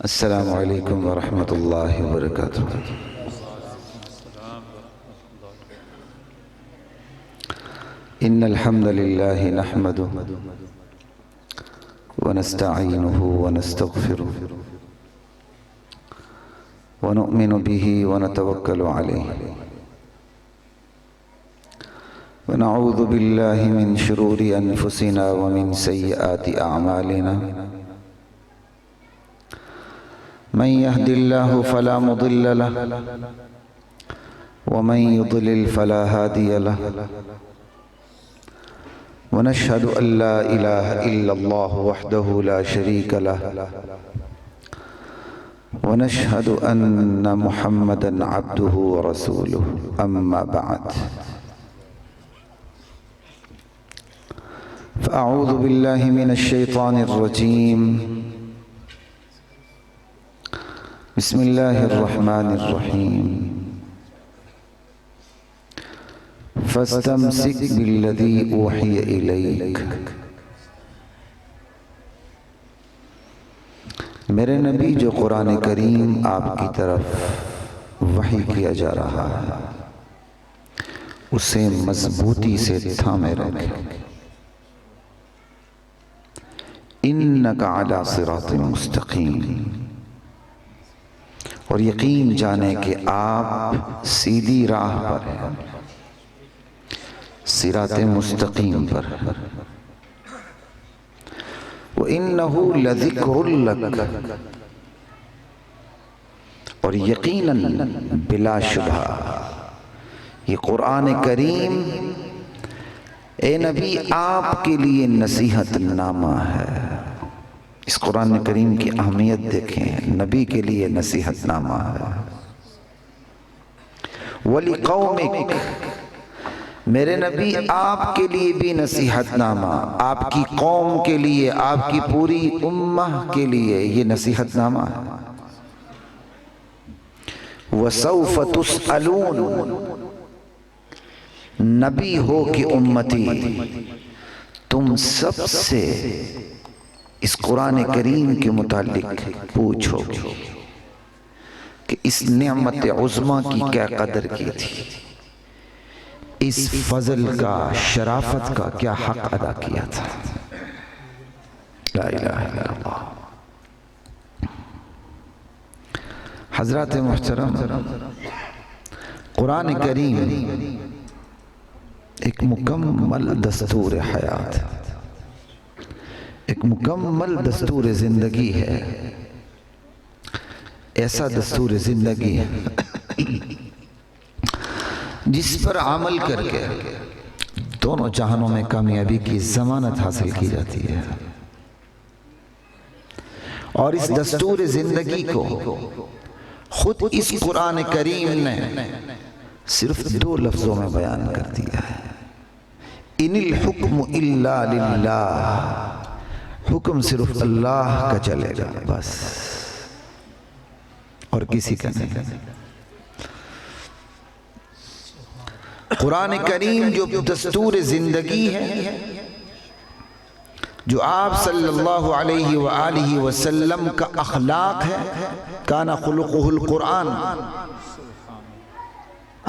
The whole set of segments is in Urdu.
السلام علیکم ورحمۃ اللہ وبرکاتہ۔ ان الحمد للہ نحمده ونستعینه ونستغفره ونؤمن به ونتوکل علیہ ونعوذ باللہ من شرور انفسنا ومن سیئات اعمالنا من يهد الله فلا مضل له ومن يضلل فلا هادي له ونشهد أن لا إله إلا الله وحده لا شريك له ونشهد أن محمدا عبده ورسوله أما بعد فأعوذ بالله من الشيطان الرجيم بسم اللہ الرحمن الرحیم فاستمسک بالذی اوحی الیک۔ میرے نبی جو قرآن کریم آپ کی طرف وحی کیا جا رہا ہے اسے مضبوطی سے تھامے رکھیں۔ انک علی صراط مستقیم، اور یقین جانے کہ آپ سیدھی راہ پر ہیں، صراط مستقیم پر۔ وَإِنَّهُ لَذِكْرٌ لَكَ، اور یقیناً بلا شبہ یہ قرآن کریم اے نبی آپ کے لیے نصیحت نامہ ہے۔ اس قرآن کریم کی اہمیت دیکھیں، نبی کے لیے نصیحت نامہ ہے۔ وَلِقَوْمِكَ، میرے نبی آپ کے لیے بھی نصیحت نامہ، آپ کی قوم کے لیے، آپ کی پوری امہ کے لیے یہ نصیحت نامہ ہے۔ وَسَوْفَ تُسْأَلُونَ، نبی ہو کہ امتی تم سب سے اس قرآن کریم کے متعلق پوچھو کہ اس نعمت عظمیٰ کی کیا قدر کی تھی، اس فضل کا، شرافت کا کیا حق ادا کیا تھا۔ لا الہ الا اللہ۔ حضرات محترم، قرآن کریم ایک مکمل دستور حیات ہے، ایک مکمل دستور زندگی ہے، ایسا دستور زندگی ہے جس پر عمل کر کے دونوں جہانوں میں کامیابی کی ضمانت حاصل کی جاتی ہے۔ اور اس دستور زندگی کو خود اس قرآن کریم نے صرف 2 لفظوں میں بیان کر دیا ہے۔ ان الحکم الا للہ، حکم صرف اللہ کا چلے گا بس، اور کسی کا نہیں۔ قرآن کریم جو دستور زندگی ہے، جو آپ صلی اللہ علیہ وآلہ وسلم کا اخلاق ہے، کان خلقہ القرآن،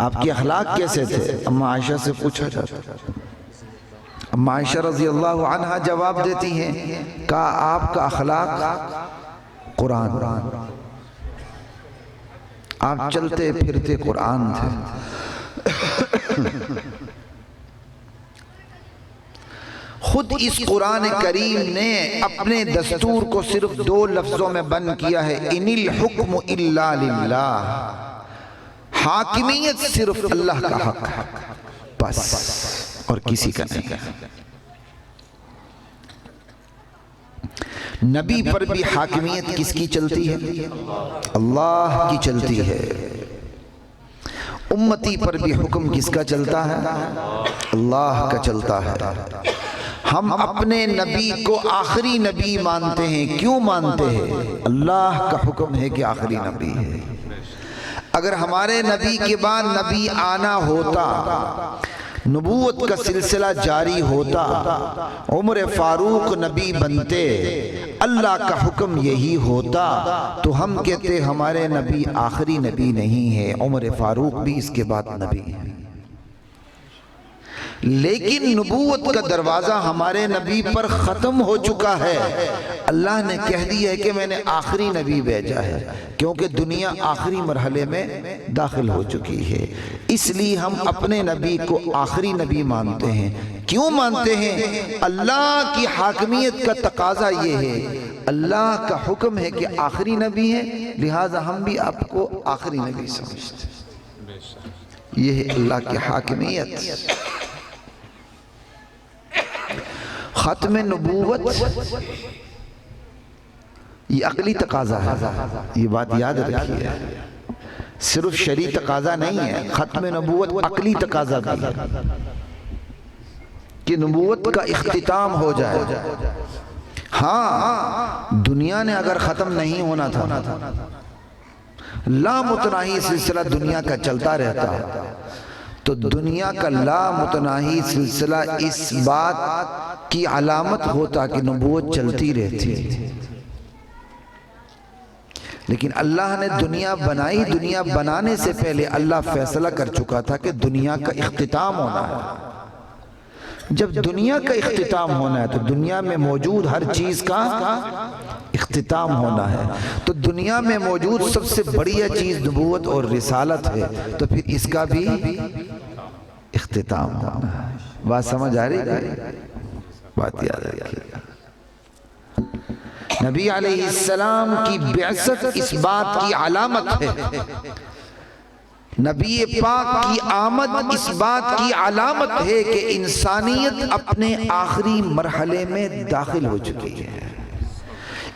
آپ کے اخلاق کیسے تھے؟ اما عائشہ سے پوچھا جاتا، اما عائشہ رضی اللہ عنہا جواب دیتی ہیں، کہا آپ کا اخلاق قرآن، آپ چلتے پھرتے قرآن تھے۔ خود اس قرآن کریم نے اپنے دستور کو صرف 2 لفظوں میں بند کیا ہے، ان الحکم الا للہ، حاکمیت صرف اللہ کا حق ہے بس، اور کسی کا نہیں۔ نبی پر بھی حاکمیت کس کی چلتی ہے؟ اللہ کی چلتی ہے۔ امتی پر بھی حکم کس کا چلتا ہے؟ اللہ کا چلتا ہے۔ ہم اپنے نبی کو آخری نبی مانتے ہیں، کیوں مانتے ہیں؟ اللہ کا حکم ہے کہ آخری نبی ہے۔ اگر ہمارے نبی کے بعد نبی آنا ہوتا نبوت کا سلسلہ جاری ہوتا، عمر فاروق نبی بنتے، اللہ کا حکم یہی ہوتا، تو ہم کہتے ہمارے نبی آخری نبی نہیں ہے، عمر فاروق بھی اس کے بعد نبی ہے۔ لیکن نبوت کا دروازہ ہمارے نبی پر ختم ہو چکا ہے۔ اللہ نے کہہ دیا ہے کہ میں نے آخری نبی بھیجا ہے، کیونکہ دنیا آخری مرحلے میں داخل ہو چکی ہے۔ اس لیے ہم اپنے نبی کو آخری نبی مانتے ہیں۔ کیوں مانتے ہیں؟ اللہ کی حاکمیت کا تقاضا یہ ہے، اللہ کا حکم ہے کہ آخری نبی ہے، لہٰذا ہم بھی آپ کو آخری نبی سمجھتے ہیں۔ یہ ہے اللہ کی حاکمیت۔ ختم نبوت یہ عقلی تقاضا ہے، یہ بات یاد رکھیے، صرف شرعی تقاضا نہیں ہے، ختم نبوت عقلی تقاضا بھی ہے کہ نبوت کا اختتام ہو جائے۔ ہاں، دنیا نے اگر ختم نہیں ہونا تھا، لامتناہی سلسلہ دنیا کا چلتا رہتا، تو دنیا کا لامتناہی سلسلہ اس بات کی علامت ہوتا کہ نبوت چلتی رہتی۔ لیکن اللہ نے دنیا بنائی، دنیا بنانے سے پہلے اللہ فیصلہ کر چکا تھا کہ دنیا کا اختتام ہونا ہے۔ جب دنیا کا اختتام ہونا ہے تو دنیا میں موجود ہر چیز کا اختتام ہونا ہے۔ تو دنیا میں موجود سب سے بڑی چیز نبوت اور رسالت ہے، تو پھر اس کا بھی اختتام ہونا ہے۔ بات سمجھ آ رہی ہے؟ بات یاد رکھیے گا۔ نبی علیہ السلام کی بعثت اس بات کی علامت ہے، نبی پاک کی آمد اس بات کی علامت ہے کہ انسانیت اپنے آخری مرحلے میں داخل ہو چکی ہے۔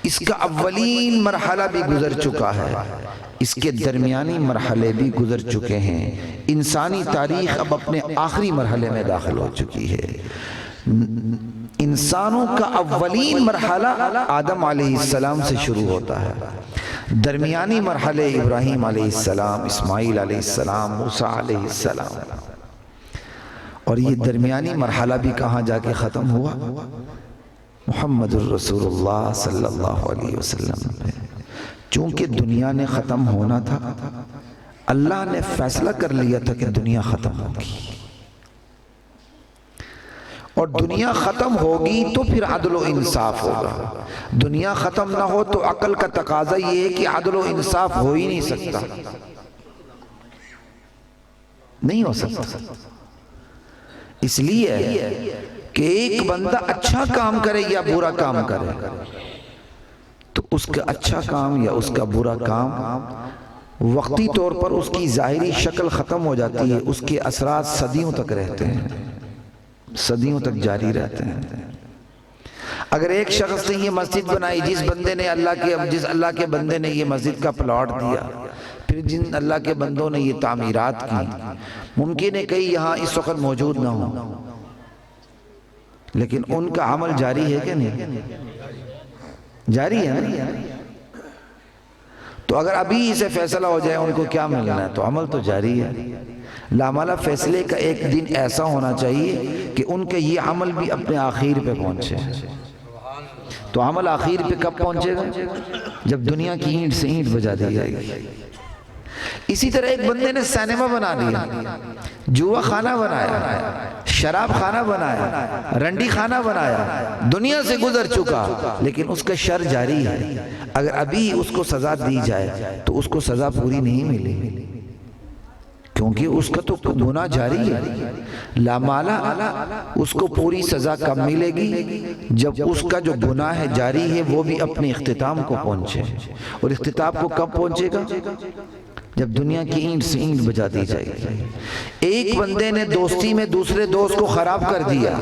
اس کا اولین مرحلہ بھی گزر چکا ہے، اس کے درمیانی مرحلے بھی گزر چکے ہیں۔ انسانی تاریخ اب اپنے آخری مرحلے میں داخل ہو چکی ہے۔ انسانوں کا اولین مرحلہ آدم علیہ السلام سے شروع ہوتا ہے، درمیانی مرحلے ابراہیم علیہ السلام، اسماعیل علیہ السلام، موسیٰ علیہ السلام، اور یہ درمیانی مرحلہ بھی کہاں جا کے ختم ہوا؟ محمد الرسول اللہ صلی اللہ علیہ وسلم پہ۔ چونکہ دنیا نے ختم ہونا تھا، اللہ نے فیصلہ کر لیا تھا کہ دنیا ختم ہوگی، اور دنیا ختم ہوگی تو پھر عدل و انصاف ہوگا۔ دنیا ختم نہ ہو تو عقل کا تقاضا یہ ہے کہ عدل و انصاف ہو ہی نہیں سکتا، نہیں ہو سکتا۔ اس لیے کہ ایک بندہ اچھا کام کرے یا برا کام کرے تو اس کا اچھا کام یا اس کا برا کام وقتی طور پر اس کی ظاہری شکل ختم ہو جاتی ہے، اس کے اثرات صدیوں تک رہتے ہیں، صدیوں تک جاری رہتے ہیں۔ اگر ایک شخص نے یہ مسجد بنائی، جس اللہ کے بندے نے یہ مسجد کا پلاٹ دیا، پھر جن اللہ کے بندوں نے یہ تعمیرات کی، ممکن ہے کئی یہاں اس وقت موجود نہ ہوں، لیکن ان کا عمل جاری ہے کہ نہیں؟ جاری ہے نا؟ تو اگر ابھی اسے فیصلہ ہو جائے ان کو کیا ملنا ہے، تو عمل تو جاری ہے۔ لامالہ فیصلے کا ایک دن ایسا ہونا چاہیے کہ ان کے یہ عمل بھی اپنے آخر پہ پہنچے۔ تو عمل آخر پہ کب پہنچے گا؟ جب دنیا کی اینٹ سے اینٹ بجا دی جائے گی۔ اسی طرح ایک بندے نے سینما بنا دیا، جوا خانہ بنایا، شراب خانہ بنایا، رنڈی خانہ بنایا، دنیا سے گزر چکا، لیکن اس کا شر جاری ہے۔ اگر ابھی اس کو سزا دی جائے تو اس کو سزا پوری نہیں ملے، کیونکہ اس کا تو گناہ جاری ہے۔ لامالہ اس کو پوری سزا کب ملے گی؟ جب اس کا جو گناہ ہے جاری ہے وہ بھی اپنے اختتام کو پہنچے۔ اور اختتام کو کب پہنچے گا؟ جب دنیا کی اینٹ سے اینٹ بجا دی جائے گی۔ ایک بندے نے دوستی میں دوسرے دوست کو خراب کر دیا،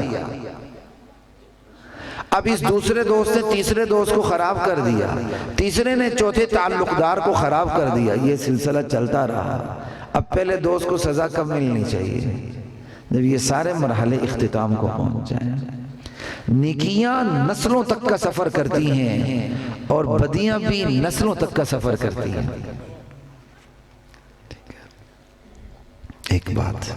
اب اس دوسرے دوست نے تیسرے دوست کو خراب کر دیا، تیسرے نے چوتھے تعلق دار کو خراب کر دیا، یہ سلسلہ چلتا رہا۔ اب پہلے دوست کو سزا کب ملنی چاہیے؟ جب یہ سارے مرحلے اختتام کو پہنچ جائیں۔ نیکیاں نسلوں تک کا سفر کرتی ہیں اور بدیاں بھی نسلوں تک کا سفر کرتی ہیں۔ ایک بات،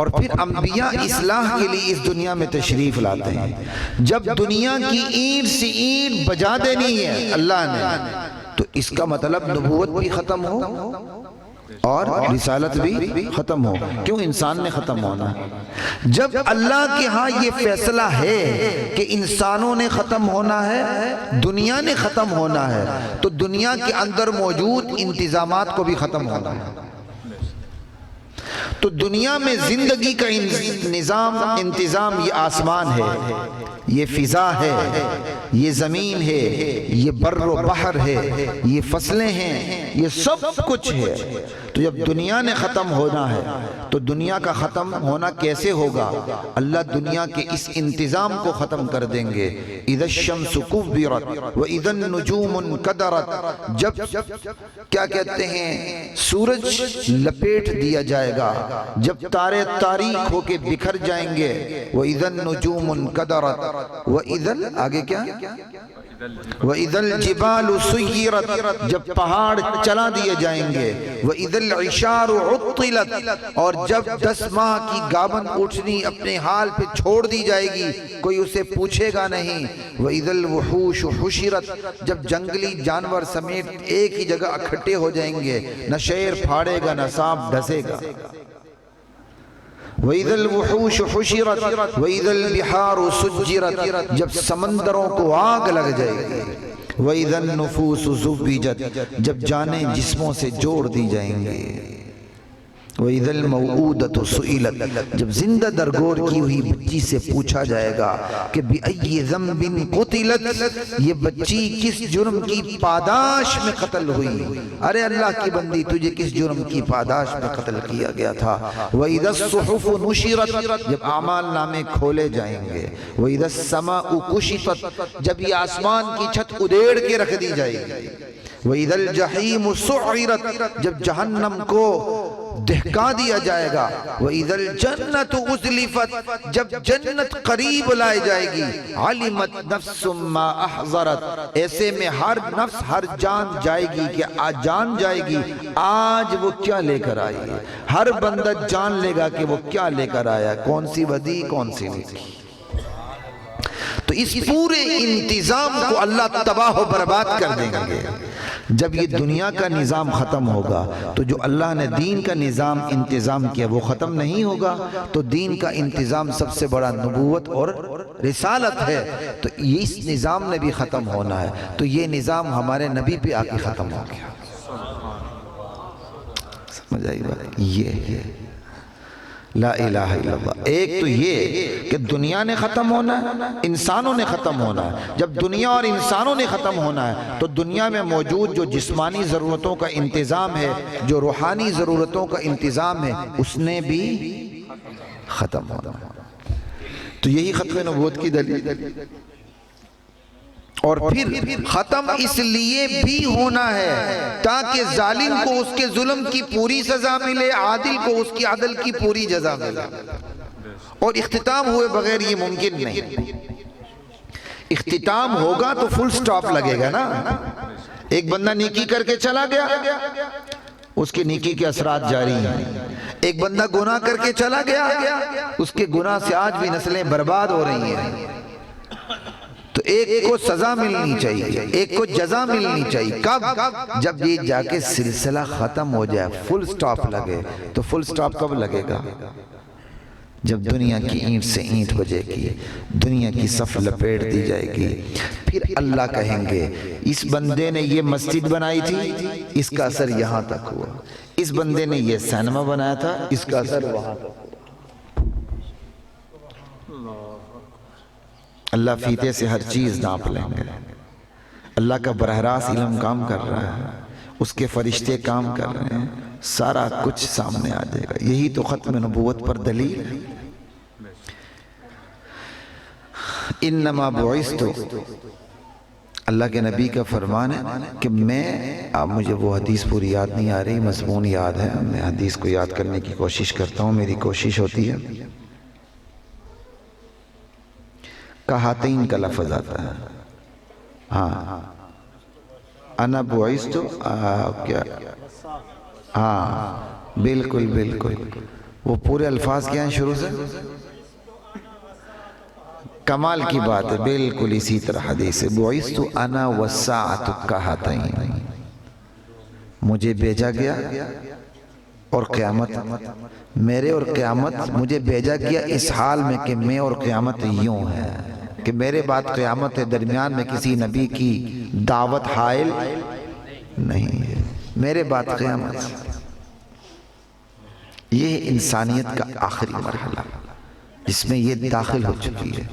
اور پھر انبیاء اصلاح کے لیے اس دنیا میں تشریف لاتے ہیں. جب دنیا کی اینٹ سے اینٹ بجا دینی ہے اللہ نے تو اس کا مطلب نبوت بھی ختم ہو اور رسالت بھی ختم ہو. کیوں؟ انسان نے ختم ہونا. جب اللہ کے ہاں یہ فیصلہ ہے کہ انسانوں نے ختم ہونا ہے، دنیا نے ختم ہونا ہے، تو دنیا کے اندر موجود انتظامات کو بھی ختم ہونا ہے. تو دنیا میں زندگی کا انتظام یہ آسمان ہے، یہ فضا ہے، یہ زمین ہے، یہ بر و بحر ہے، یہ فصلیں ہیں، یہ سب کچھ ہے. تو جب دنیا نے ختم ہونا ہے تو دنیا کا ختم ہونا کیسے ہوگا؟ اللہ دنیا کے اس انتظام کو ختم کر دیں گے. اذا الشمس کورت واذا النجوم انکدرت، جب کیا کہتے ہیں سورج لپیٹ دیا جائے گا، جب تارے تاریک ہو کے بکھر جائیں گے. واذا النجوم انکدرت واذا آگے کیا؟ وَإِذَا الْجِبَالُ سُيِّرَتْ، جب پہاڑ چلا دیے جائیں گے. وَإِذَا الْعِشَارُ عُطِّلَتْ، اور جب 10 ماہ کی گابن اٹھنی اپنے حال پہ چھوڑ دی جائے گی، کوئی اسے پوچھے گا نہیں. وَإِذَا الْوُحُوشُ حُشِرَتْ، جب جنگلی جانور سمیت ایک ہی جگہ اکھٹے ہو جائیں گے، نہ شیر پھاڑے گا نہ سانپ ڈسے گا. وَإِذَا الْوُحُوشُ حُشِرَتْ وَإِذَا الْبِحَارُ سُجِّرَتْ، جب سمندروں کو آگ لگ جائے گی. وَإِذَا النُّفُوسُ زُوِّجَتْ، جب جانیں جسموں سے جوڑ دی جائیں گے. وَإِذَا الْمَوْءُودَةُ سُئِلَتْ، جب زندہ درگور کی ہوئی بچی سے پوچھا جائے گا کہ بِأَيِّ ذَنبٍ قُتِلَتْ، یہ بچی کس جرم کی پاداش میں قتل ہوئی؟ ارے اللہ کی بندی، تجھے کس جرم کی پاداش میں قتل کیا گیا تھا؟ وَإِذَا الصُّحُفُ نُشِرَتْ، جب اعمال نامے کھولے جائیں گے. وَإِذَا السَّمَاءُ كُشِطَتْ، جب یہ آسمان کی چھت ادھیڑ کے رکھ دی جائے گی. وَإِذَا الْجَحِيمُ سُعِّرَتْ، جب جہنم کو دہکا دیا جائے گا. وَإِذَا الْجَنَّةُ أُزْلِفَتْ، جب جنت قریب لائے جائے گی. عَلِمَتْ نَفْسٌ مَا أَحْضَرَتْ، ایسے میں ہر نفس ہر جان جائے گی کہ آج جان جائے گی آج وہ کیا لے کر آئی ہے. ہر بندہ جان لے گا کہ وہ کیا لے کر آیا، کون سی بدی کون سی نیکی. تو اس پورے انتظام کو اللہ تباہ و برباد کر دیں گے. جب یہ دنیا کا نظام ختم ہوگا تو جو اللہ نے دین کا نظام انتظام کیا وہ ختم نہیں ہوگا. تو دین کا انتظام سب سے بڑا نبوت اور رسالت ہے، تو اس نظام نے بھی ختم ہونا ہے. تو یہ نظام ہمارے نبی پہ آ کے ختم ہو گیا. سمجھ آئی بات؟ یہ لا الہ الا اللہ. ایک تو یہ کہ دنیا نے ختم ہونا ہے، انسانوں نے ختم ہونا ہے. جب دنیا اور انسانوں نے ختم ہونا ہے تو دنیا میں موجود جو جسمانی ضرورتوں کا انتظام ہے، جو روحانی ضرورتوں کا انتظام ہے، اس نے بھی ختم ہونا ہے. تو یہی ختم نبوت کی دلیل. اور پھر ختم اس لیے بھی ہونا ہے تاکہ ظالم کو اس کے ظلم کی پوری سزا ملے، عادل کو اس کی عدل کی پوری جزا ملے. اور اختتام ہوئے بغیر یہ ممکن نہیں. اختتام ہوگا تو فل سٹاپ لگے گا نا. ایک بندہ نیکی کر کے چلا گیا، اس کے نیکی کے اثرات جاری ہیں. ایک بندہ گناہ کر کے چلا گیا، اس کے گناہ سے آج بھی نسلیں برباد ہو رہی ہیں. تو ایک کو سزا ملنی چاہیے، ایک کو جزا ملنی چاہیے. کب؟ جب یہ جا کے سلسلہ ختم ہو جائے، فل سٹاپ لگے. تو فل سٹاپ کب لگے گا؟ جب دنیا کی اینٹ سے اینٹ بجے گی، دنیا کی صف لپیٹ دی جائے گی. پھر اللہ کہیں گے اس بندے نے یہ مسجد بنائی تھی، اس کا اثر یہاں تک ہوا. اس بندے نے یہ سینما بنایا تھا، اس کا اثر وہاں تک ہوا. اللہ فیتے سے ہر چیز ناپ لیں گے. اللہ کا براہ راست علم کام کر رہا ہے، اس کے فرشتے کام کر رہے ہیں، سارا کچھ سامنے آ جائے گا. یہی تو ختم نبوت پر دلیل ہے. انما بعثت، اللہ کے نبی کا فرمان ہے کہ مجھے وہ حدیث پوری یاد نہیں آ رہی، مضمون یاد ہے، میں حدیث کو یاد کرنے کی کوشش کرتا ہوں، میری کوشش ہوتی ہے. کہاتین کا لفظ آتا ہے. ہاں انا بعثت، کیا؟ ہاں بالکل بالکل وہ پورے الفاظ کیا ہیں شروع سے؟ کمال کی بات ہے، بالکل اسی طرح حدیث ہے، بعثت انا والساعۃ کہاتین، مجھے بھیجا گیا اور قیامت، میرے اور قیامت مجھے بھیجا گیا اس حال میں کہ میں اور قیامت یوں ہے کہ میرے بعد قیامت ہے، درمیان میں کسی نبی کی دعوت حائل نہیں ہے، میرے بعد قیامت۔ یہ انسانیت کا آخری مرحلہ جس میں یہ داخل ہو چکی ہے۔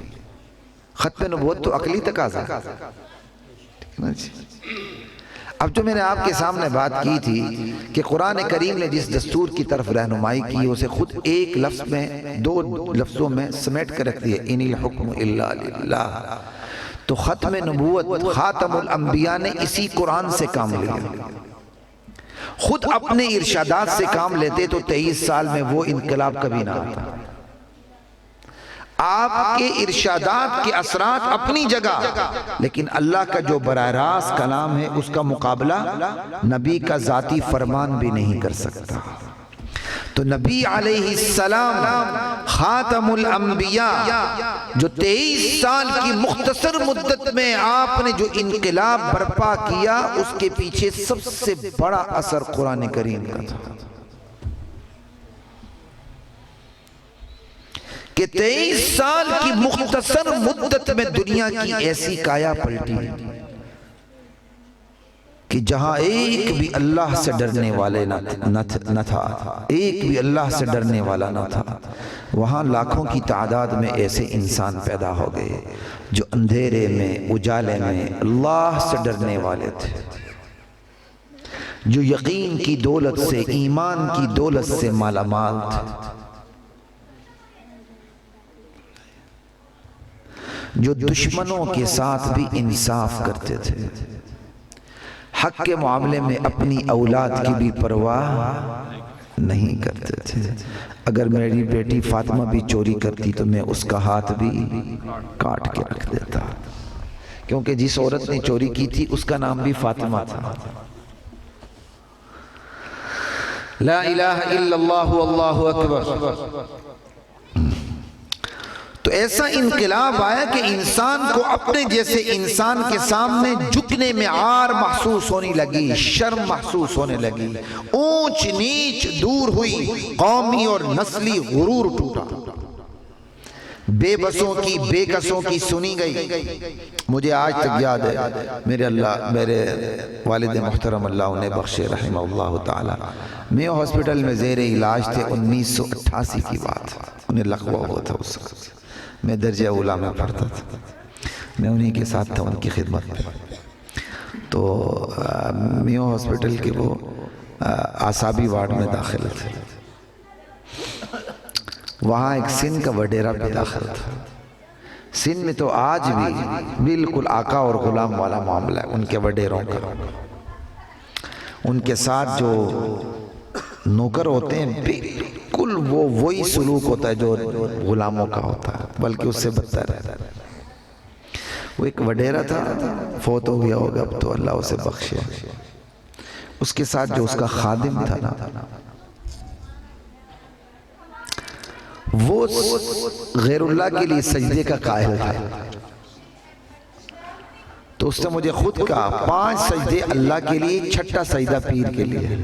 ختم نبوت تو عقلی تقاضا ہے۔ اب جو میں نے آپ کے سامنے بات کی تھی کہ قرآن کریم نے جس دستور کی طرف رہنمائی کی اسے خود ایک لفظ میں، دو لفظوں میں سمیٹ کر رکھ دیا، ان الحکم الا للہ۔ تو ختم نبوت خاتم الانبیاء نے اسی قرآن سے کام لیا۔ خود اپنے ارشادات سے کام لیتے تو 23 سال میں وہ انقلاب کبھی نہ آتا۔ آپ کے ارشادات کے اثرات اپنی جگہ، لیکن اللہ کا جو براہ راست کلام ہے اس کا مقابلہ نبی کا ذاتی فرمان بھی نہیں کر سکتا۔ تو نبی علیہ السلام خاتم الانبیاء جو 23 سال کی مختصر مدت میں آپ نے جو انقلاب برپا کیا، اس کے پیچھے سب سے بڑا اثر قرآن کریم کا تھا کہ 23 سال کی مختصر مدت میں دنیا کی ایسی کایا پلٹی کہ جہاں ایک بھی اللہ سے ڈرنے والے نہ تھا، ایک بھی اللہ سے ڈرنے والا نہ تھا، وہاں لاکھوں کی تعداد میں ایسے انسان پیدا ہو گئے جو اندھیرے میں، اجالے میں اللہ سے ڈرنے والے تھے، جو یقین کی دولت سے، ایمان کی دولت سے مالا مال تھے، جو دشمنوں کے ساتھ بھی انصاف کرتے تھے، حق کے معاملے میں اپنی اولاد کی بھی پرواہ نہیں کرتے تھے۔ اگر میری بیٹی فاطمہ بھی چوری کرتی تو میں اس کا ہاتھ بھی کاٹ کے رکھ دیتا، کیونکہ جس عورت نے چوری کی تھی اس کا نام بھی فاطمہ تھا۔ لا الہ الا اللہ واللہ اکبر۔ تو ایسا انقلاب آیا کہ انسان کو اپنے جیسے انسان کے سامنے جھکنے میں عار محسوس ہونے لگی، شرم محسوس ہونے لگی، اونچ نیچ دور ہوئی، قومی اور نسلی غرور ٹوٹا، بے بسوں کی بے کسوں کی سنی گئی۔ مجھے آج تک یاد ہے، میرے والد محترم اللہ انہیں بخشے رحمہ اللہ تعالی، میو ہاسپٹل میں زیر علاج تھے، 1988 کی بات، انہیں لقوہ ہوا تھا اس وقت، میں درجہ اولا میں پڑھتا تھا، میں انہی کے ساتھ تھا ان کی خدمت میں۔ تو میو ہاسپٹل کے وہ اعصابی وارڈ میں داخل تھے، وہاں ایک سندھ کا وڈیرا بھی داخل تھا۔ سندھ میں تو آج بھی بالکل آقا اور غلام والا معاملہ ہے ان کے وڈیروں کا، ان کے ساتھ جو نوکر ہوتے ہیں بالکل وہی سلوک ہوتا ہے جو غلاموں کا ہوتا ہے، بلکہ اس سے بدتر ہے۔ وہ ایک وڈیرا تھا، فوت ہو گیا ہوگا اب تو، اللہ اسے بخشے۔ اس کے ساتھ جو اس کا خادم تھا نا، وہ غیر اللہ کے لیے سجدے کا قائل تھا۔ تو اس نے مجھے خود کہا 5 سجدے اللہ کے لیے، 6واں سجدہ پیر کے لیے۔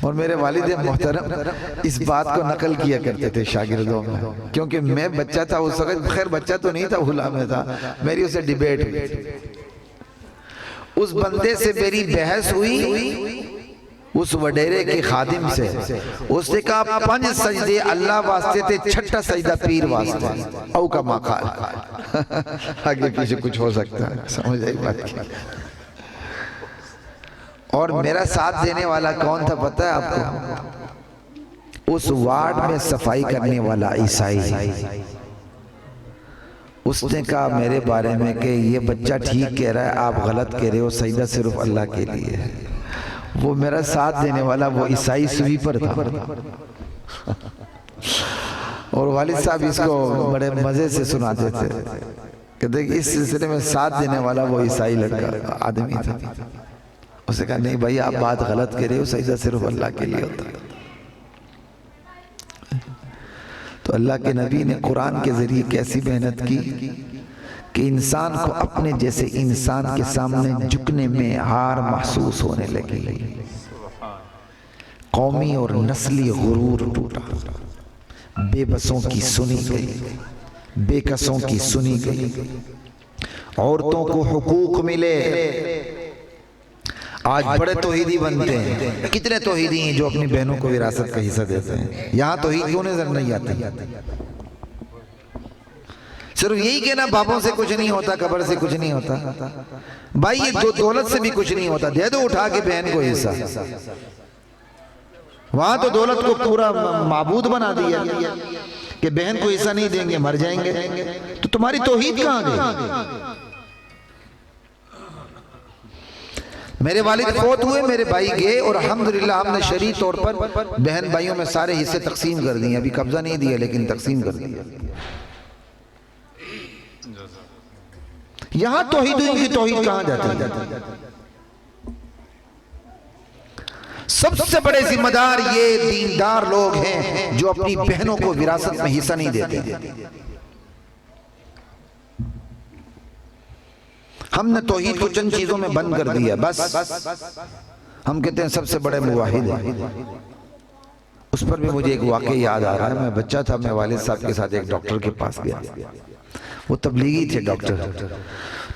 اور میرے والد محترم اس بات کو نقل کیا کرتے تھے شاگردوں میں، کیونکہ میں بچہ تھا اس وقت، خیر بچہ تو نہیں تھا، غلام میں تھا، میری اسے ڈیبیٹ ہوئی، اس بندے سے میری بحث ہوئی، اس وڈیرے کے خادم سے، اس نے کہا 5 سجدے اللہ واسطے تھے، 6واں سجدہ پیر واسطے، او کا مقال۔ آگے پیچھے کچھ ہو سکتا ہے، سمجھ آئی بات کی۔ اور میرا ساتھ دینے والا کون تھا پتہ ہے آپ کو؟ اس وارڈ میں صفائی کرنے والا عیسائی۔ اس نے کہا میرے بارے میں کہ یہ بچہ ٹھیک کہہ رہا ہے، آپ غلط کہہ رہے ہو، سجدہ صرف اللہ کے لیے ہے۔ وہ میرا ساتھ دینے والا وہ عیسائی سویپر تھا، اور والد صاحب اس کو بڑے مزے سے سناتے تھے کہ دیکھ اس سلسلے میں ساتھ دینے والا وہ عیسائی لڑکا آدمی تھا۔ اس نے کہا نہیں بھائی آپ بات غلط کہہ رہے ہو، سجدہ صرف اللہ کے لیے ہوتا ہے۔ تو اللہ کے نبی نے قرآن کے ذریعے کیسی محنت کی کہ انسان کو اپنے جیسے انسان کے سامنے جھکنے میں ہار محسوس ہونے لگی، قومی اور نسلی غرور ٹوٹا، بے بسوں کی سنی گئی، بے کسوں کی سنی گئی، عورتوں کو حقوق ملے۔ آج بڑے توحیدی بنتے ہیں، کتنے توحیدی ہیں جو اپنی بہنوں کو وراثت کا حصہ دیتے ہیں؟ یہاں توحید کیوں نظر نہیں آتی؟ صرف یہی کہنا باپوں سے کچھ نہیں ہوتا، قبر سے کچھ نہیں ہوتا۔ بھائی یہ دولت سے بھی کچھ نہیں ہوتا، دے دو اٹھا کے بہن کو حصہ۔ وہاں تو دولت کو پورا معبود بنا دیا کہ بہن کو حصہ نہیں دیں گے مر جائیں گے، تو تمہاری توحید کہاں گئی؟ میرے والد فوت ہوئے، میرے بھائی گئے، اور الحمدللہ ہم نے شرعی طور پر بہن بھائیوں میں سارے حصے تقسیم کر دیے، ابھی قبضہ نہیں دیا لیکن تقسیم کر دیا۔ یہاں توحید کی توحید کہاں جاتی ہے؟ سب سے بڑے ذمہ دار یہ دیندار لوگ ہیں جو اپنی بہنوں کو وراثت میں حصہ نہیں دیتے۔ ہم نے توحید کو چند چیزوں میں بند کر دیا، بس ہم کہتے ہیں سب سے بڑے موحد ہیں۔ اس پر بھی مجھے ایک واقعہ یاد آ رہا ہے، میں بچہ تھا، میں والد صاحب کے ساتھ ایک ڈاکٹر کے پاس گیا، وہ تبلیغی تھے ڈاکٹر۔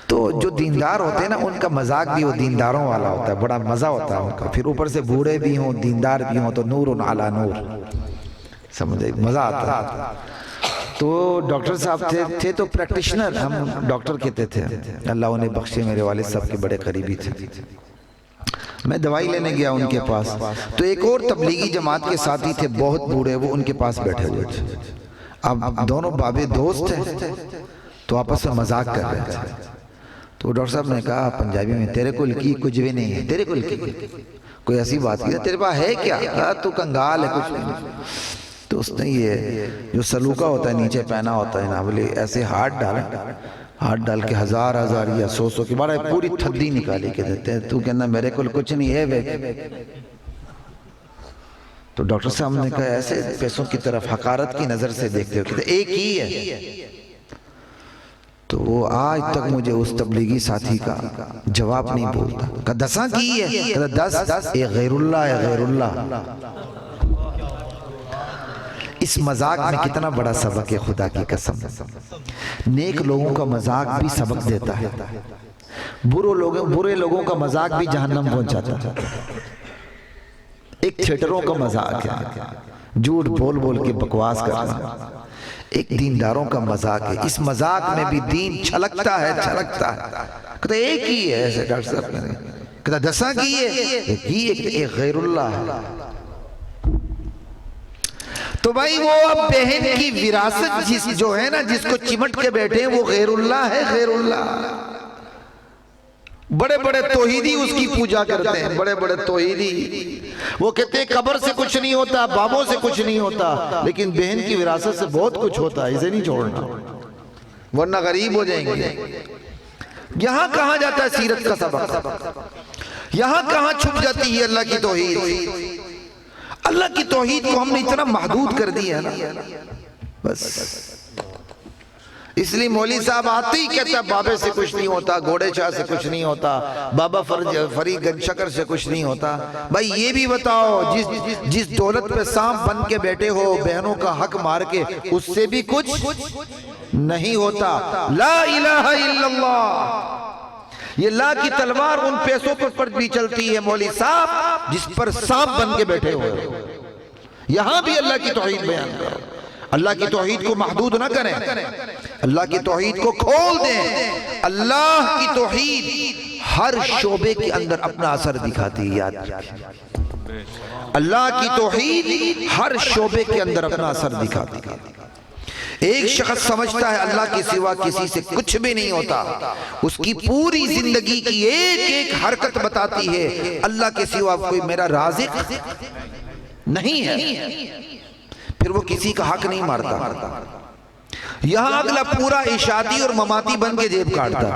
تو جو دیندار ہوتے ہیں نا ان کا مذاق بھی وہ دینداروں والا ہوتا ہے، بڑا مزہ ہوتا ہے ان کا، پھر اوپر سے بوڑھے بھی ہوں دیندار بھی ہوں تو نور علی نور، سمجھے مزہ آتا ہے۔ تو ڈاکٹر صاحب تھے تو پریکٹیشنر، ہم ڈاکٹر کہتے تھے، اللہ انہیں بخشے، میرے والد صاحب کے بڑے قریبی تھے۔ میں دوائی لینے گیا ان کے پاس، تو ایک اور تبلیغی جماعت کے ساتھی تھے بہت بوڑھے، وہ ان کے پاس بیٹھے ہوئے تھے۔ اب دونوں بابے دوست تھے تو آپس میں مذاق کر رہے تھے۔ تو ڈاکٹر صاحب نے کہا پنجابی میں، تیرے کو لکی کچھ بھی نہیں ہے، تیرے کو لکی کوئی ایسی بات کی، تیرے پاس ہے کیا؟ کہا تو کنگال ہے، کچھ نہیں۔ تو اس نے یہ جو سلوکہ ہوتا ہے نیچے پہنا ہوتا ہے نا، بولے ایسے ہاتھ ڈال کے ہزار یا سو کی بارہ پوری تھدی نکالی کے دیتے ہیں، تو کہنا میرے کو کچھ نہیں ہے بے۔ تو ڈاکٹر صاحب نے کہا ایسے پیسوں کی طرف حقارت کی نظر سے دیکھتے ہو، کہتے ایک ہی ہے۔ تو وہ آج تک مجھے اس تبلیغی ساتھی کا جواب نہیں بولتا، کہا دساں کی ہے؟ کہا دس، اے غیر اللہ ہے، غیر اللہ۔ اس مذاق میں کتنا بڑا سبق ہے، خدا کی قسم۔ نیک لوگوں کا مذاق بھی سبق دیتا ہے، برے لوگوں کا مذاق بھی جہنم پہنچاتا ہے۔ ایک تھیٹروں کا مذاق ہے، جھوٹ بول کے بکواس کرنا، ایک دینداروں کا مذاق ہے، اس مذاق میں بھی دین چھلکتا ہے۔ کہتا ایک ہی ہے، ایسے ڈاکٹر صاحب کہتے ہیں، کہتا دساں کی ہے؟ ایک غیر اللہ ہے۔ تو بھائی وہ اب بہن کی وراثت جو ہے نا، جس کو چمٹ کے بیٹھے ہیں، وہ غیر اللہ ہے، غیر اللہ۔ بڑے بڑے توحیدی اس کی پوجا کرتے ہیں، بڑے بڑے توحیدی، وہ کہتے ہیں قبر سے کچھ نہیں ہوتا، بابوں سے کچھ نہیں ہوتا، لیکن بہن کی وراثت سے بہت کچھ ہوتا ہے، اسے نہیں چھوڑنا ورنہ غریب ہو جائیں گے۔ یہاں کہاں جاتا ہے سیرت کا سبق؟ یہااں کہاں چھپ جاتی ہے اللہ کی توحید؟ اللہ کی توحید کو ہم نے اتنا محدود کر دیا ہے نا، بس اس لیے مولوی صاحب آتے ہی کہتا ہے بابے سے کچھ نہیں ہوتا، گھوڑے شاہ سے کچھ نہیں ہوتا، بابا فرید گنج شکر سے کچھ نہیں ہوتا۔ بھائی یہ بھی بتاؤ جس دولت پہ سانپ بن کے بیٹھے ہو، بہنوں کا حق مار کے، اس سے بھی کچھ نہیں ہوتا۔ لا الہ الا اللہ، یہ لا کی تلوار ان پیسوں پر بھی چلتی ہے مولوی صاحب جس پر سانپ بن کے بیٹھے ہو۔ یہاں بھی اللہ کی توحید بیان کرو، اللہ کی توحید کو محدود نہ کریں، اللہ کی توحید کو کھول دیں۔ اللہ کی توحید ہر شعبے کے اندر اپنا اثر دکھاتی ہے، یاد رکھیں، اللہ کی توحید ہر شعبے کے اندر اپنا اثر دکھاتی ہے۔ ایک شخص سمجھتا ہے اللہ کے سوا کسی سے کچھ بھی نہیں ہوتا، اس کی پوری زندگی کی ایک ایک حرکت بتاتی ہے اللہ کے سوا کوئی میرا رازق نہیں ہے، پھر وہ کسی کا حق نہیں مارتا۔ یہاں اگلا پورا عشادی اور مماتی بن کے جیب کاٹتا،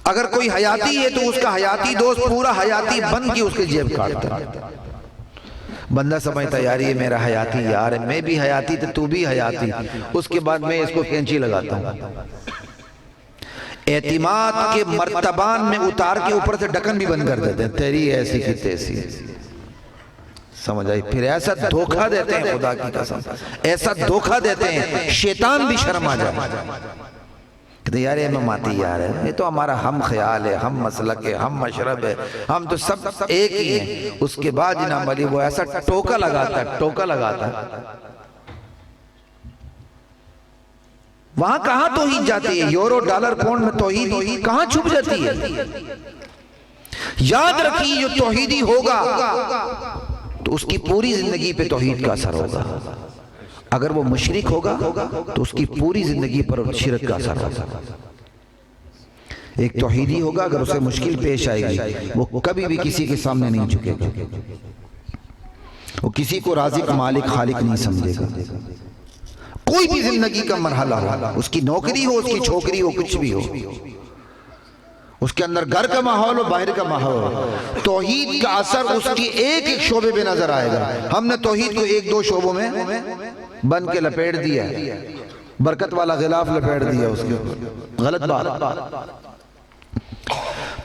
اگر کوئی حیاتی ہے تو اس کا حیاتی دوست پورا حیاتی بن کے اس کے جیب کاٹتا۔ بندہ سمجھتا یار یہ میرا حیاتی یار ہے، میں بھی حیاتی تو بھی حیاتی، اس کے بعد میں اس کو کینچی لگاتا ہوں، اعتماد کے مرتبان میں اتار کے اوپر سے ڈکن بھی بند کر دیتے ہیں، تیری ایسی کی تیسی، سمجھ آئی؟ پھر ایسا دھوکہ دیتے ہیں، خدا کی قسم ایسا دھوکہ دیتے ہیں شیطان بھی شرم آ جائے، کہتے ہیں یار یہ مماتی یار ہے، یہ تو ہمارا ہم خیال ہے، ہم مسلک ہے، ہم مشرب ہے، ہم تو سب ایک ہی ہیں۔ اس کے بعد جناب علی وہ ایسا ٹوکا لگاتا ہے، ٹوکا لگاتا ہے، وہاں کہاں توحید جاتی ہے؟ یورو ڈالر پونڈ میں توحید کہاں چھپ جاتی ہے؟ یاد رکھیے جو توحیدی ہوگا تو اس کی پوری زندگی پہ توحید کا اثر ہوگا، اگر وہ مشرک ہوگا تو اس کی پوری زندگی پر شرک کا اثر ہوگا۔ ایک توحیدی ہوگا اگر اسے مشکل پیش آئے گی وہ کبھی بھی کسی کے سامنے نہیں جھکے گا، وہ کسی کو رازق مالک خالق نہیں سمجھے گا، کوئی بھی زندگی کا مرحلہ ہو، اس کی نوکری ہو، اس کی چھوکری ہو، کچھ بھی ہو، اس کے اندر گھر کا ماحول ہو، باہر کا ماحول ہو، توحید کا اثر اس کی ایک ایک شعبے پہ نظر آئے گا۔ ہم نے توحید کو ایک دو شعبوں میں بن کے لپیٹ دیا، برکت والا غلاف لپیٹ دیا اس کے، غلط بات۔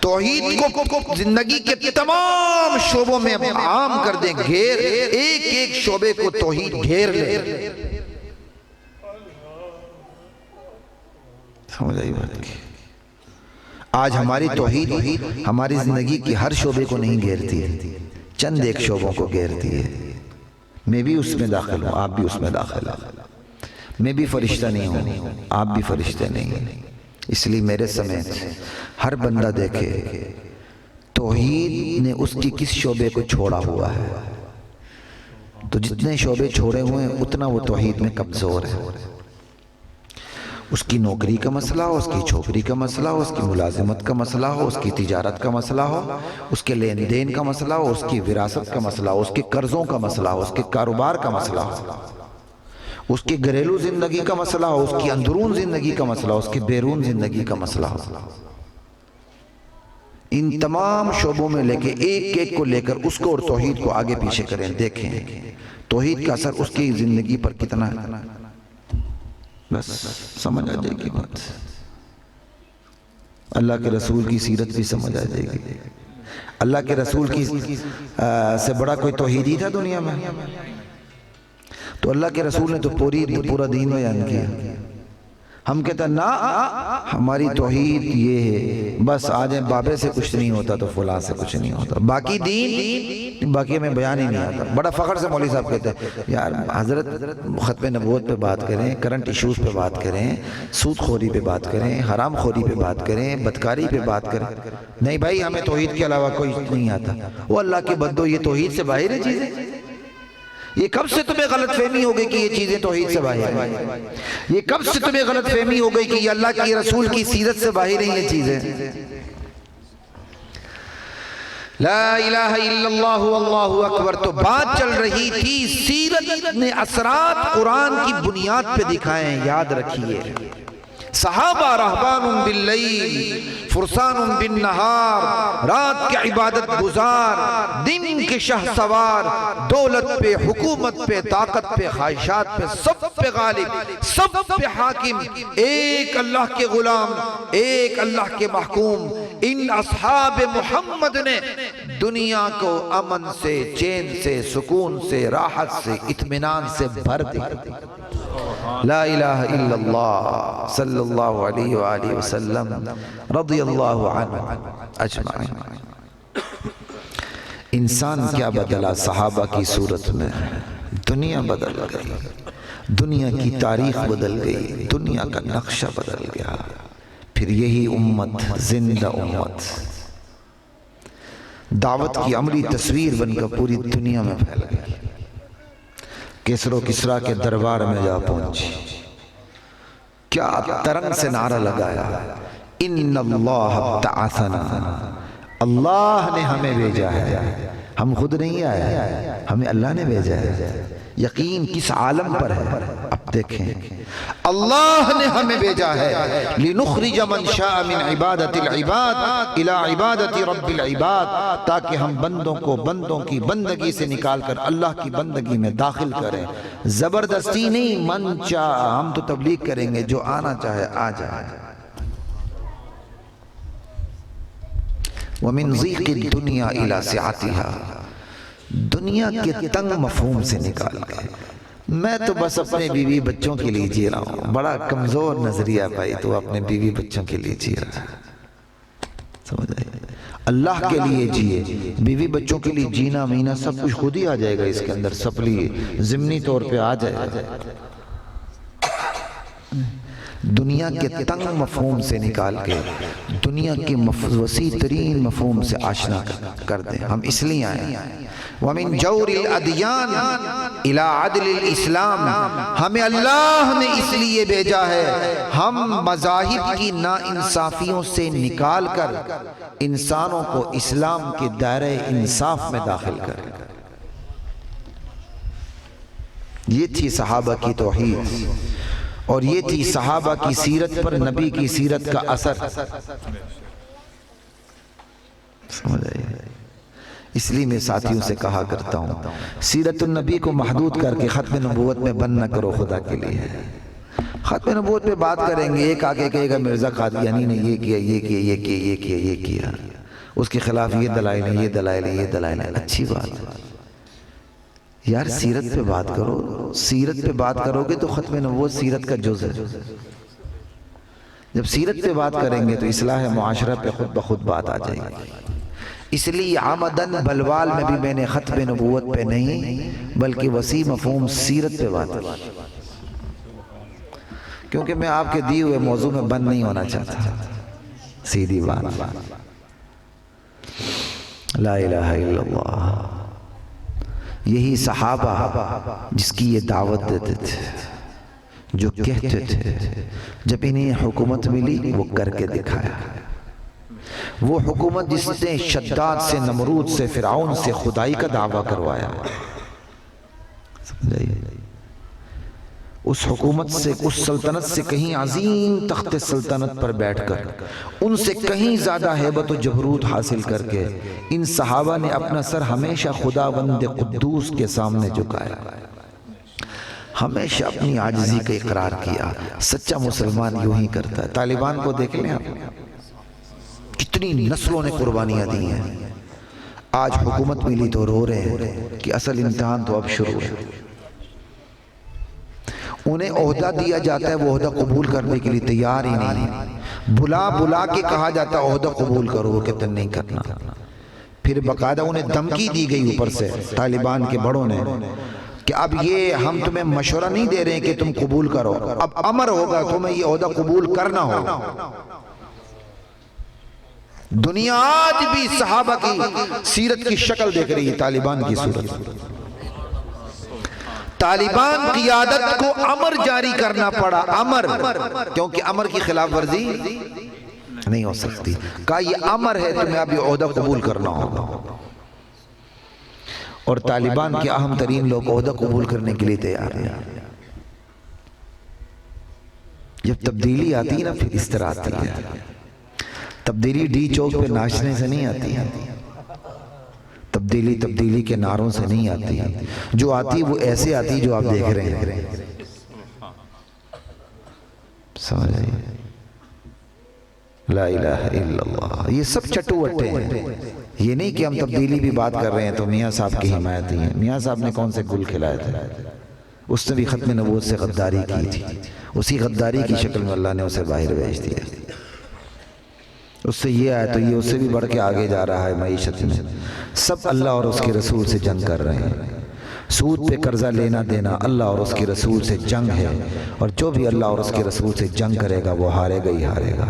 توحید کو زندگی کے تمام شعبوں میں عام کر دیں، گھیر، ایک ایک شعبے کو توحید گھیر لے، سمجھ آئی بات کی؟ آج ہماری توحید ہماری زندگی کی ہر شعبے کو نہیں گھیرتی ہے، چند ایک شعبوں کو گھیرتی ہے۔ میں بھی اس میں داخل ہوں، آپ بھی اس میں داخل ہیں، میں بھی فرشتہ نہیں ہوں، آپ بھی فرشتے نہیں ہیں، اس لیے میرے سمیت ہر بندہ دیکھے توحید نے اس کی کس شعبے کو چھوڑا ہوا ہے، تو جتنے شعبے چھوڑے ہوئے ہیں اتنا وہ توحید میں کمزور ہے۔ اس کی نوکری کا مسئلہ ہو، اس کی چھوکری کا مسئلہ ہو، اس کی ملازمت کا مسئلہ ہو، اس کی تجارت کا مسئلہ ہو، اس کے لین دین کا مسئلہ ہو، اس کی وراثت کا مسئلہ ہو، اس کے قرضوں کا مسئلہ ہو، اس کے کاروبار کا مسئلہ ہو، اس کی گھریلو زندگی کا مسئلہ ہو، اس کی اندرون زندگی کا مسئلہ ہو، اس کی بیرون زندگی کا مسئلہ ہو، ان تمام شعبوں میں لے کے ایک ایک کو لے کر اس کو اور توحید کو آگے پیچھے کریں، دیکھیں توحید کا اثر اس کی زندگی پر کتنا ہے، بس سمجھ آ جائے گی بات۔ اللہ کے رسول کی سیرت بھی سمجھ آ جائے گی۔ اللہ کے رسول کی سے بڑا کوئی توحیدی تھا دنیا میں؟ تو اللہ کے رسول نے تو پورا دین بیان کیا۔ ہم کہتے ہیں نا ہماری توحید یہ ہے، بس آجیں بابے سے کچھ نہیں ہوتا تو فلاں سے کچھ نہیں ہوتا، باقی دین باقی ہمیں بیان ہی نہیں آتا۔ بڑا فخر سے مولوی صاحب کہتے ہیں یار حضرت ختم نبوت پہ بات کریں، کرنٹ ایشوز پہ بات کریں، سود خوری پہ بات کریں، حرام خوری پہ بات کریں، بدکاری پہ بات کریں، نہیں بھائی ہمیں توحید کے علاوہ کوئی نہیں آتا۔ وہ اللہ کے بندو یہ توحید سے باہر ہے چیزیں، یہ کب سے تمہیں غلط فہمی ہو گئی کہ یہ چیزیں توحید سے باہر ہیں؟ یہ کب سے تمہیں غلط فہمی ہو گئی کہ یہ اللہ کی رسول کی سیرت سے باہر ہیں یہ چیزیں؟ لا الہ الا اللہ واللہ اکبر۔ تو بات چل رہی تھی سیرت نے اثرات قرآن کی بنیاد پہ دکھائیں، یاد رکھیے۔ صحابہ رہبان باللیل فرسان بالنہار، رات کے عبادت گزار، دن کے شہ سوار، دولت پہ، حکومت پہ، طاقت پہ، خواہشات پہ، سب پہ غالب، سب پہ حاکم، ایک اللہ کے غلام، ایک اللہ کے محکوم۔ ان اصحاب محمد نے دنیا کو امن سے، چین سے، سکون سے، راحت سے، اطمینان سے بھر دیا۔ لا الہ الا اللہ صلی اللہ علیہ وآلہ وسلم رضی اللہ عنہ اجمعین۔ انسان کیا بدلا صحابہ کی صورت میں؟ دنیا بدل گئی، دنیا کی تاریخ بدل گئی، دنیا کا نقشہ بدل گیا۔ پھر یہی امت، زندہ امت، دعوت کی عملی تصویر بن کر پوری دنیا میں پھیل گئی، کسر و کسرا کے دربار میں جا پہنچی، کیا ترنگ سے نعرہ لگایا، ان اللہ ابتعثنا، اللہ نے ہمیں بھیجا ہے، ہم خود نہیں آئے، ہمیں اللہ نے بھیجا ہے۔ یقین کس عالم پر ہے؟ دیکھیں اللہ نے ہمیں بھیجا ہے لِنُخْرِجَ مَنْ شَاءَ مِنْ عِبَادَةِ الْعِبَادِ إِلَىٰ عِبَادَةِ رَبِّ الْعِبَادِ، تاکہ ہم بندوں کو بندوں کی بندگی سے نکال کر اللہ کی بندگی میں داخل کریں۔ زبردستی نہیں، من چاہ ہم تو تبلیغ کریں گے، جو آنا چاہے آ جائے۔ وَمِنْ ضِيقِ الدُّنْيَا إِلَىٰ سِعَتِهَا، دنیا کے تنگ مفہوم سے نکال گئے۔ میں تو بس اپنے بیوی بچوں کے لیے جی رہا ہوں۔ بڑا کمزور نظریہ بھائی، تو اپنے بیوی بچوں کے لیے جی رہا ہے، سمجھ آئے؟ اللہ کے لیے جیے، بیوی بچوں کے لیے جینا مینا سب کچھ خود ہی آ جائے گا، اس کے اندر سپلی ضمنی طور پہ آ جائے گا۔ دنیا کے تنگ مفہوم سے نکال کے دنیا کے وسیع ترین مفہوم سے آشنا کر دیں۔ ہم اس لیے آئے وَمِن جَوْرِ الْأَدْيَانِ إِلَىٰ عَدْلِ الْإِسْلَامِ، ہمیں اللہ نے اس لیے بھیجا ہے ہم مذاہب کی ناانصافیوں سے نکال کر انسانوں کو اسلام کے دائرہ انصاف میں داخل کریں۔ یہ تھی صحابہ کی توحید، اور یہ تھی صحابہ کی سیرت پر نبی کی سیرت کا اثر۔ سمجھ آئے؟ اس لیے میں ساتھیوں سے کہا کرتا ہوں، سیرت النبی کو محدود کر کے ختم نبوت میں بند نہ کرو خدا کے لیے۔ ختم نبوت پہ بات کریں گے، ایک آگے کہے گا مرزا قادیانی نے یہ کیا، یہ کیا، یہ کیا، یہ کیا، یہ کیا، اس کے خلاف یہ دلائل ہیں، یہ دلائل ہیں، یہ دلائل ہیں۔ اچھی بات ہے یار، سیرت پہ بات کرو۔ سیرت پہ بات کرو گے تو ختم نبوت سیرت کا جز ہے۔ جب سیرت پہ بات کریں گے تو اصلاح معاشرہ پہ خود بخود بات آ جائے گی۔ اس لیے عمدن بلوال میں بھی میں نے ختم نبوت پہ نہیں بلکہ وسیع مفہوم سیرت پہ بات کی، کیونکہ میں آپ کے دیے ہوئے موضوع میں بند نہیں ہونا چاہتا۔ سیدھی بات، لا الہ الا اللہ۔ یہی صحابہ جس کی یہ دعوت دیتے تھے، جو کہتے تھے جب انہیں حکومت ملی وہ کر کے دکھایا۔ وہ حکومت جس نے شداد سے، نمرود سے، فرعون سے خدائی کا دعویٰ کروایا، اس حکومت سے، اس سلطنت سے کہیں عظیم تخت سلطنت پر بیٹھ کر، ان سے کہیں زیادہ ہیبت و جبروت حاصل کر کے ان صحابہ نے اپنا سر ہمیشہ خداوند قدوس کے سامنے جھکایا، ہمیشہ اپنی عاجزی کا اقرار کیا۔ سچا مسلمان یوں ہی کرتا ہے۔ طالبان کو دیکھ لیں آپ، کتنی نسلوں نے قربانیاں دی ہیں، آج حکومت ملی تو رو رہے ہیں کہ اصل امتحان تو اب شروع ہے۔ انہیں عہدہ دیا جاتا ہے، وہ عہدہ قبول کرنے کے لیے تیار ہی نہیں، بلا بلا کے کہا جاتا ہے عہدہ قبول کرو، وہ کہتے نہیں کرنا۔ پھر باقاعدہ انہیں دھمکی دی گئی اوپر سے طالبان کے بڑوں نے کہ اب یہ ہم تمہیں مشورہ نہیں دے رہے ہیں کہ تم قبول کرو، اب امر ہوگا تمہیں یہ عہدہ قبول کرنا ہوگا۔ دنیا آج بھی صحابہ کی سیرت کی شکل دیکھ رہی ہے، طالبان کی صورت۔ طالبان قیادت کو امر جاری کرنا پڑا، امر، کیونکہ امر کی خلاف ورزی نہیں ہو سکتی۔ کہا یہ امر ہے، تمہیں اب یہ عہدہ قبول کرنا ہوگا۔ اور طالبان کے اہم ترین لوگ عہدہ قبول کرنے کے لیے تیار ہیں۔ جب تبدیلی آتی ہے نا پھر اس طرح آتی ہے۔ تبدیلی ڈی چوک پہ ناچنے سے نہیں آتی ہے، تبدیلی کے نعروں سے نہیں آتی، جو آتی وہ ایسے آتی جو آپ دیکھ رہے ہیں۔ سمجھ آئی؟ لا الہ الا اللہ۔ یہ سب چٹو وٹے ہیں، یہ نہیں کہ ہم تبدیلی بھی بات کر رہے ہیں تو میاں صاحب کی حمایت ہی ہے۔ میاں صاحب نے کون سے گل کھلائے تھے؟ اس نے بھی ختم نبوت سے غداری کی تھی، اسی غداری کی شکل میں اللہ نے اسے باہر بھیج دیا۔ اس سے یہ آیا تو یہ اس سے بھی بڑھ کے آگے جا رہا ہے معیشت میں۔ سب اللہ اور اس کے رسول سے جنگ کر رہے ہیں۔ سود پہ قرضہ لینا دینا اللہ اور اس کے رسول سے جنگ ہے، اور جو بھی اللہ اور اس کے رسول سے جنگ کرے گا وہ ہارے گا ہی ہارے گا۔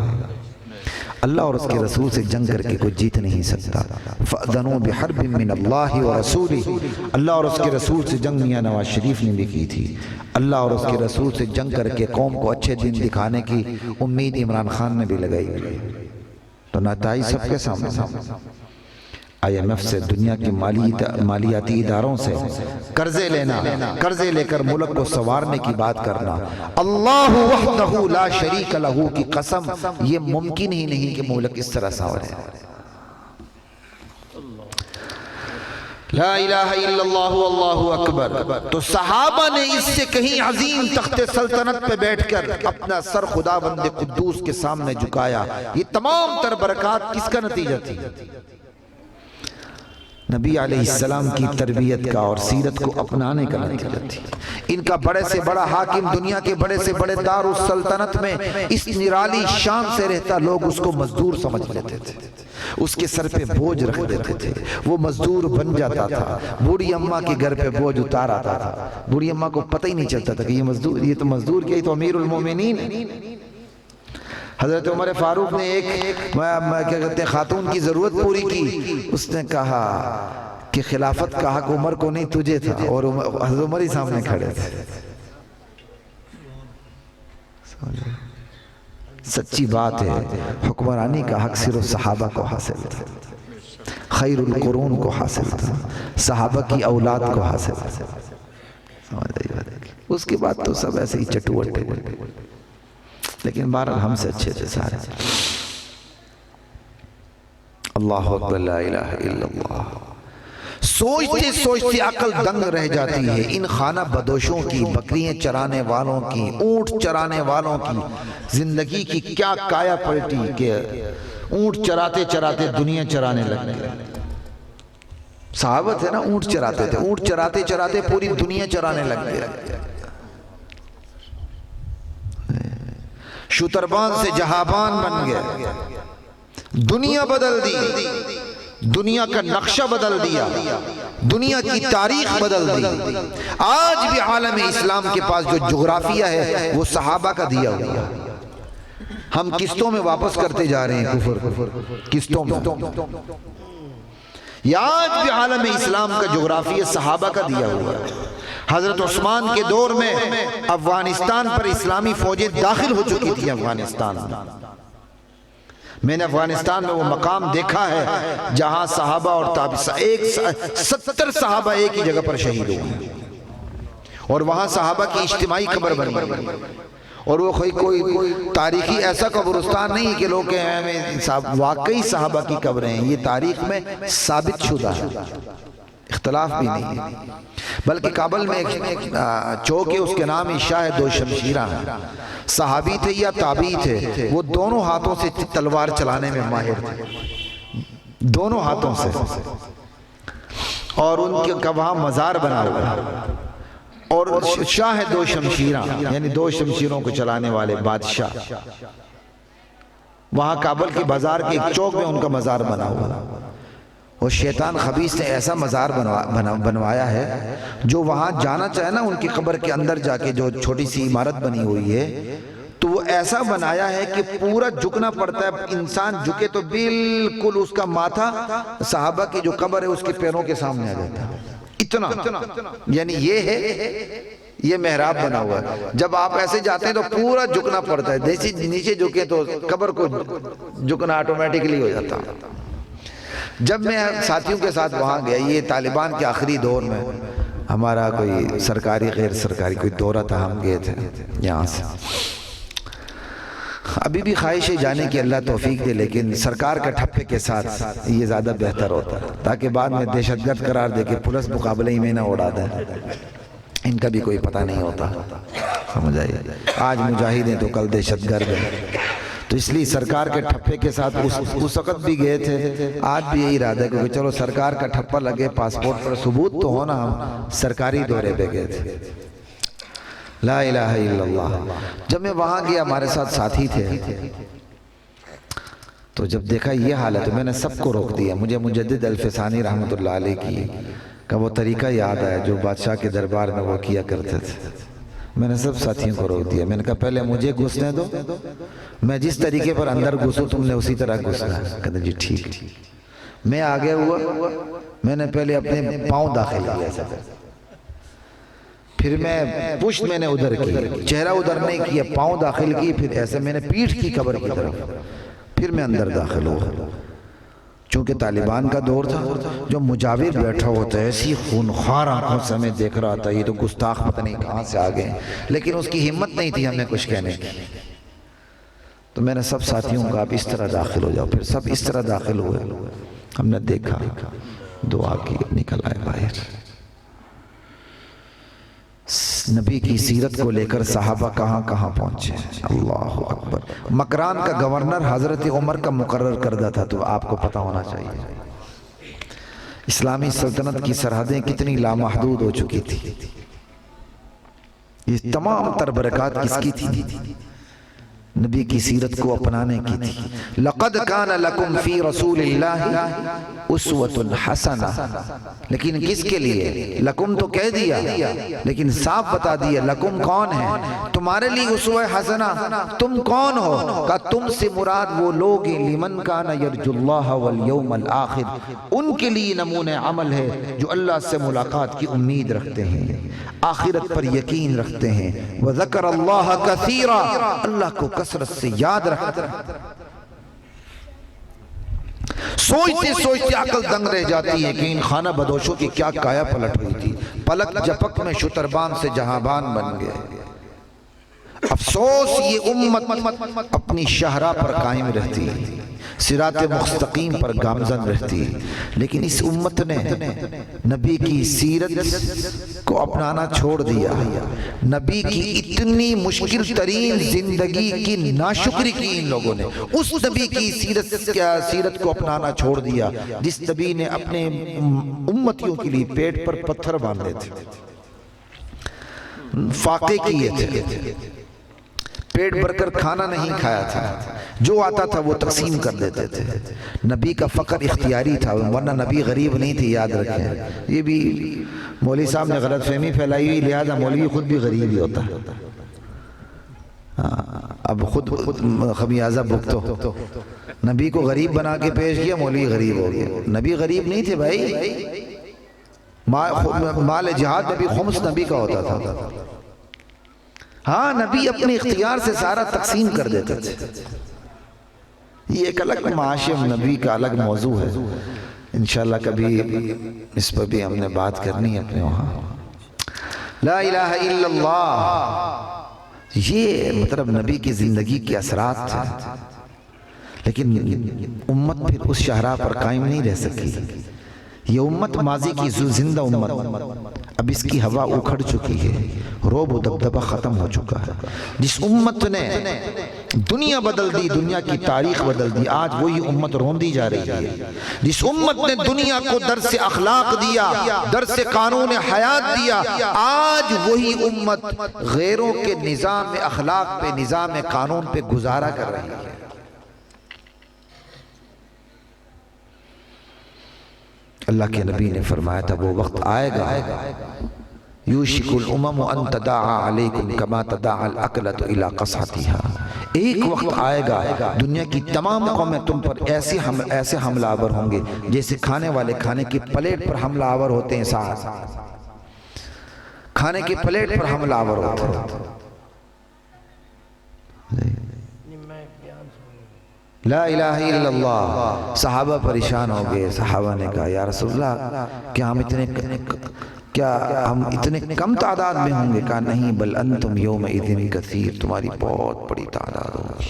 اللہ اور اس کے رسول سے جنگ کر کے کوئی جیت نہیں سکتا۔ فَأْذَنُوا بِحَرْبٍ مِّنَ اللَّهِ وَرَسُولِهِ، اللہ اور اس کے رسول سے جنگ میاں نواز شریف نے بھی کی تھی۔ اللہ اور اس کے رسول سے جنگ کر کے قوم کو اچھے دن دکھانے کی امید عمران خان نے بھی لگائی، تو نتائج سب کے سامنے۔ IMF سے، دنیا کے مالیاتی اداروں سے قرضے لینا، قرضے لے کر ملک کو سنوارنے کی بات کرنا، اللہ وحدہ لا شریک لہ کی قسم، یہ ممکن ہی نہیں کہ ملک اس طرح سنورے۔ لا الہ الا اللہ واللہ اکبر۔ تو صحابہ نے اس سے کہیں عظیم تخت سلطنت پہ بیٹھ کر اپنا سر خداوند قدوس کے سامنے جھکایا۔ یہ تمام تر برکات کس کا نتیجہ تھی؟ نبی علیہ السلام کی تربیت کا اور سیرت کو اپنانے کا نتیجہ تھی۔ ان کا بڑے سے بڑا حاکم، دنیا کے بڑے سے بڑے دار السلطنت میں اس نرالی شان سے رہتا، لوگ اس کو مزدور سمجھ لیتے تھے، اس کے سر پہ بوجھ رکھ دیتے تھے، وہ مزدور بن جاتا تھا۔ بوڑھی اماں کے گھر پہ بوجھ اتار آتا تھا، بوڑھی اماں کو پتہ ہی نہیں چلتا تھا کہ یہ مزدور، یہ تو مزدور کیا، یہ تو امیر المومنین ہے۔ حضرت عمر فاروق نے ایک کیا کہتے ہیں خاتون کی ضرورت پوری کی، اس نے کہا کہ خلافت کا حق عمر کو نہیں تجھے تھا، اور حضرت عمر ہی سامنے کھڑے تھے۔ سچی بات ہے، حکمرانی کا حق صرف صحابہ کو حاصل تھا، خیر القرون کو حاصل تھا، صحابہ کی اولاد کو حاصل تھا۔ اس کے بعد تو سب ایسے ہی چٹوٹے، لیکن بہرحال ہم سے اچھے تھے سارے۔ اللہ اکبر، لا الہ الا اللہ۔ سوچتے سوچتے عقل دنگ رہ جاتی ہے۔ ان خانہ بدوشوں کی، بکریاں چرانے والوں کی، اونٹ چرانے والوں کی زندگی کی کیا کایا پلٹی کہ اونٹ چراتے چراتے دنیا چرانے لگ گئے۔ صحابہ تھے نا، اونٹ چراتے تھے، اونٹ چراتے چراتے پوری دنیا چرانے لگ گئے۔ شتربان سے جہابان بن گئے، دنیا بدل دی، دنیا کا نقشہ بدل دیا، دنیا کی تاریخ بدل دی۔ آج بھی عالم اسلام کے پاس جو جغرافیہ ہے وہ صحابہ کا دیا ہوا، ہم قسطوں میں واپس کرتے جا رہے ہیں، کفر قسطوں میں۔ یہ آج بھی عالم اسلام کا جغرافیہ صحابہ کا دیا ہوا ہے۔ حضرت عثمان کے دور میں افغانستان پر اسلامی فوجیں داخل ہو چکی تھی۔ افغانستان میں نے افغانستان میں وہ مقام دیکھا ہے جہاں صحابہ اور تابعین 70 صحابہ ایک ہی جگہ پر شہید ہوئے، اور وہاں صحابہ کی اجتماعی قبر بنی، اور وہ کوئی تاریخی ایسا قبرستان نہیں کہ لوگ کہیں واقعی صحابہ کی قبریں ہیں، یہ تاریخ میں ثابت شدہ ہے، اختلاف بھی نہیں ہے۔ بلکہ کابل میں ایک چوک ہے، اس کے نام شاہ دو شمشیرہ ہیں، صحابی تھے یا تابعی تھے، وہ دونوں ہاتھوں سے تلوار چلانے میں ماہر تھے، دونوں ہاتھوں سے، اور ان کا وہاں مزار بنا ہوا ہے۔ اور شاہ دو شمشیرہ یعنی دو شمشیروں کو چلانے والے بادشاہ، وہاں کابل کے بازار کے ایک چوک میں ان کا مزار بنا ہوا ہے۔ اور شیطان خبیث نے ایسا مزار بنوایا ہے، جو وہاں جانا چاہے نا ان کی قبر کے اندر جا کے، جو چھوٹی سی عمارت بنی ہوئی ہے، تو وہ ایسا بنایا ہے کہ پورا جھکنا پڑتا ہے، انسان جھکے تو بالکل اس کا ماتھا صحابہ کی جو قبر ہے اس کے پیروں کے سامنے آ جاتا ہے، اتنا، یعنی یہ ہے، یہ محراب بنا ہوا ہے۔ جب آپ ایسے جاتے ہیں تو پورا جھکنا پڑتا ہے، جیسے نیچے جھکے تو قبر کو جھکنا آٹومیٹکلی ہو جاتا ہے۔ جب میں ساتھیوں کے ساتھ وہاں گیا، یہ طالبان کے آخری دور میں ہمارا کوئی سرکاری غیر سرکاری کوئی دورہ تھا، ہم گئے تھے یہاں سے۔ ابھی بھی خواہش ہے جانے کی، اللہ توفیق دے، لیکن سرکار کا ٹھپے کے ساتھ یہ زیادہ بہتر ہوتا ہے، تاکہ بعد میں دہشت گرد قرار دے کے پولیس مقابلے ہی میں نہ اڑا دیں، ان کا بھی کوئی پتہ نہیں ہوتا، سمجھ آئیے۔ آج مجاہد ہیں تو کل دہشت گرد ہیں، تو اس لیے سرکار کے ٹھپے کے ساتھ اس وقت بھی گئے تھے، آج بھی یہی ارادہ ہے، کیونکہ چلو سرکار کا ٹھپا لگے، پاسپورٹ پر ثبوت تو ہونا، ہم سرکاری دورے پہ گئے تھے۔ لا الہ الا اللہ۔ جب میں وہاں گیا، ہمارے ساتھ ساتھی تھے، تو جب دیکھا یہ حالت، میں نے سب کو روک دیا۔ مجھے مجدد الفسانی رحمت اللہ علیہ کا وہ طریقہ یاد آیا جو بادشاہ کے دربار میں وہ کیا کرتے تھے۔ میں نے سب ساتھیوں کو روک دیا، میں نے کہا پہلے مجھے گھسنے دو، میں جس طریقے پر اندر گھسوں تم نے اسی طرح گھسنا ہے۔ کہتے جی ٹھیک۔ میں آگے ہوا، میں نے پہلے اپنے پاؤں داخل کیا، پھر میں پشت میں نے ادھر کی، چہرہ ادھر نہیں کیا، پاؤں داخل کی، پھر ایسے میں نے پیٹھ کی قبر کی طرف، پھر میں اندر داخل ہوا۔ چونکہ طالبان کا دور تھا، جو مجاور بیٹھا ہوتا ہے ایسی خونخوار آنکھوں سے ہمیں دیکھ رہا تھا، یہ تو گستاخ پتہ نہیں کہاں سے آ گئے، لیکن اس کی ہمت نہیں تھی ہمیں کچھ کہنے کی۔ تو میں نے سب ساتھیوں کو آپ اس طرح داخل ہو جاؤ، پھر سب اس طرح داخل ہوئے، ہم نے دیکھا، دعا کی، نکل آئے باہر۔ نبی کی سیرت کو لے کر صحابہ کہاں کہاں پہنچے، اللہ اکبر۔ مکران کا گورنر حضرت عمر کا مقرر کردہ تھا، تو آپ کو پتہ ہونا چاہیے اسلامی سلطنت کی سرحدیں کتنی لامحدود ہو چکی تھی۔ یہ تمام تر برکات کس کی تھی؟ نبی کی سیرت کو اپنانے کی تھی۔ لَقَدْ كَانَ لَكُمْ فِي رَسُولِ اللَّهِ أُسْوَةٌ حَسَنَةٌ، لیکن کس کے لیے؟ لکم تو کہہ دیا لیکن صاف بتا دیا لکم کون ہے؟ تمہارے لیے اسوہ حسنہ، تم کون ہو؟ کہا تم سے مراد وہ لوگ ہیں لمن کان یرجو اللہ والیوم الآخر، ان کے لیے نمونہ عمل ہے جو اللہ سے ملاقات کی امید رکھتے ہیں، آخرت پر یقین رکھتے ہیں، وذکر اللہ کثیرا، اللہ کو کثرت سے یاد رکھتے ہیں۔ سوچتے سوچتے عقل دنگ رہ جاتی ہے کہ ان خانہ بدوشوں کی کیا کایا پلٹ ہوئی تھی، پلک جپک میں شتربان سے جہاں-بان بن گئے۔ افسوس یہ امت اپنی شہرہ پر قائم رہتی، صراط مستقیم پر گامزن رہتی، لیکن اس امت نے نبی کی سیرت کو اپنانا چھوڑ دیا، نبی کی اتنی مشکل ترین زندگی کی ناشکری کی ان لوگوں نے، اس نبی کی سیرت کو اپنانا چھوڑ دیا جس نبی نے اپنے امتیوں کے لیے پیٹ پر پتھر باندھے تھے، فاقے کیے تھے، پیٹ بھر کر کھانا نہیں کھایا تھا، جو آتا تھا وہ تقسیم کر دیتے تھے۔ نبی کا فقر اختیاری تھا، ورنہ نبی غریب نہیں تھی، یاد رکھیں۔ یہ بھی مولوی صاحب نے غلط فہمی پھیلائی ہوئی، لہذا مولوی خود بھی غریب ہی ہوتا ہے۔ اب خود خمیازہ بھگتو، نبی کو غریب بنا کے پیش کیا، مولوی غریب ہو گیا۔ نبی غریب نہیں تھے بھائی، مال جہاد میں بھی خمس نبی کا ہوتا تھا۔ ہاں نبی اپنے اختیار سے سارا تقسیم کر دیتے تھے۔ یہ ایک الگ معاشر نبی کا الگ موضوع ہے، انشاءاللہ کبھی اس پر بھی ہم نے بات کرنی ہے اپنے وہاں۔ لا الہ الا اللہ، یہ مطلب نبی کی زندگی کے اثرات تھے، لیکن امت پھر اس شہرہ پر قائم نہیں رہ سکی۔ یہ امت ماضی کی زندہ امت، اب اس کی ہوا اکھڑ چکی ہے، روب و دبدبہ ختم ہو چکا ہے۔ جس امت نے دنیا بدل دی، دنیا کی تاریخ بدل دی، آج وہی امت روندی جا رہی ہے۔ جس امت نے دنیا کو درس اخلاق دیا، درس قانون حیات دیا، آج وہی امت غیروں کے نظام اخلاق پہ، نظام قانون پہ گزارا کر رہی ہے۔ اللہ کے نبی نے فرمایا تھا وہ وقت آئے گا، یوشک الامم ان تداعا علیکم کما تداعا الاکلۃ الی قصعتها، ایک وقت آئے گا دنیا کی تمام قومیں تم پر ایسے حملہ آور ہوں گے جیسے کھانے والے کھانے کی پلیٹ پر حملہ آور ہوتے ہیں، ساتھ کھانے کی پلیٹ پر حملہ آور ہوتے ہیں۔ لا الہ الا اللہ۔ صحابہ پریشان ہو گئے، صحابہ نے کہا یا رسول اللہ کیا ہم اتنے کم تعداد میں ہوں گے؟ کہا نہیں، بل انتم یومئذ کثیر، تمہاری بہت بڑی تعداد ہوگی،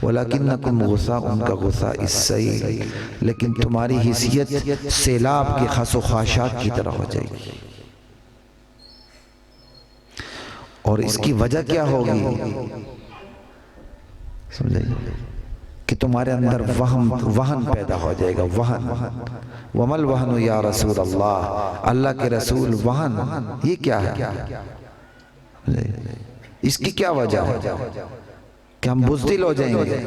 ولیکنکم غثاء، ان کا غثاء السیل، لیکن تمہاری حیثیت سیلاب کے خس و خاشاک کی طرح ہو جائے گی۔ اور اس کی وجہ کیا ہوگی سمجھائیے؟ کہ تمہارے اندر وہن پیدا ہو جائے گا، وہن۔ وَمَا الْوَهْنُ یا رسول اللہ، اللہ کے رسول وہن یہ کیا ہے؟ اس کی کیا وجہ ہے کہ ہم بزدل ہو جائیں گے؟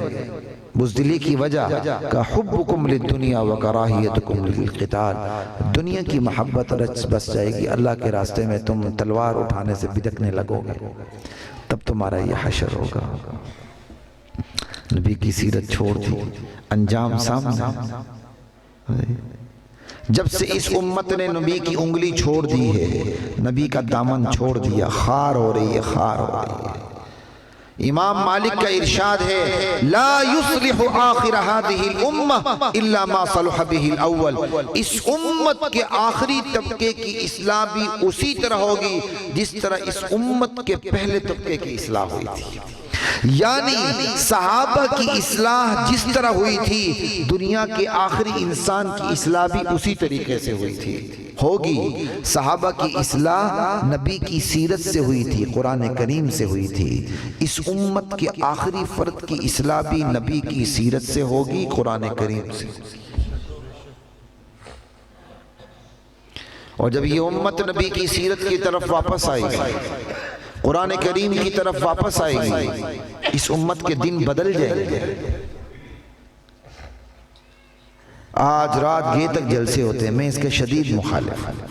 بزدلی کی وجہ کہ حبکم للدنیا وکراہیتکم للقتال، دنیا کی محبت رچ بس جائے گی، اللہ کے راستے میں تم تلوار اٹھانے سے بدکنے لگو گے، تب تمہارا یہ حشر ہوگا۔ نبی کی سیرت چھوڑ دی، انجام سامنے۔ جب سے اس امت نے نبی کی انگلی چھوڑ دی ہے، نبی کا دامن چھوڑ دیا، خار ہو رہی ہے، خار ہو رہی ہے۔ امام مالک کا ارشاد ہے لا یصلح آخر هذه الامہ الا ما صلح به الاول، اس امت کے آخری طبقے کی اصلاح بھی اسی طرح ہوگی جس طرح اس امت کے پہلے طبقے کی اصلاح ہوئی تھی۔ یعنی صحابہ کی اصلاح جس طرح ہوئی تھی، دنیا کے آخری انسان کی اصلاح بھی اسی طریقے سے ہوئی تھی، ہوگی۔ صحابہ کی اصلاح نبی کی سیرت سے ہوئی تھی، قرآن کریم سے ہوئی تھی۔ اس امت کے آخری فرد کی اصلاح بھی نبی کی سیرت سے ہوگی، قرآن کریم سے۔ اور جب یہ امت نبی کی سیرت کی طرف واپس آئے گی، قرآن کریم کی طرف واپس آئے گی، اس امت کے دن بدل جائیں گے۔ آج رات یہ تک جلسے ہوتے ہیں، میں اس کے شدید مخالف ہوں۔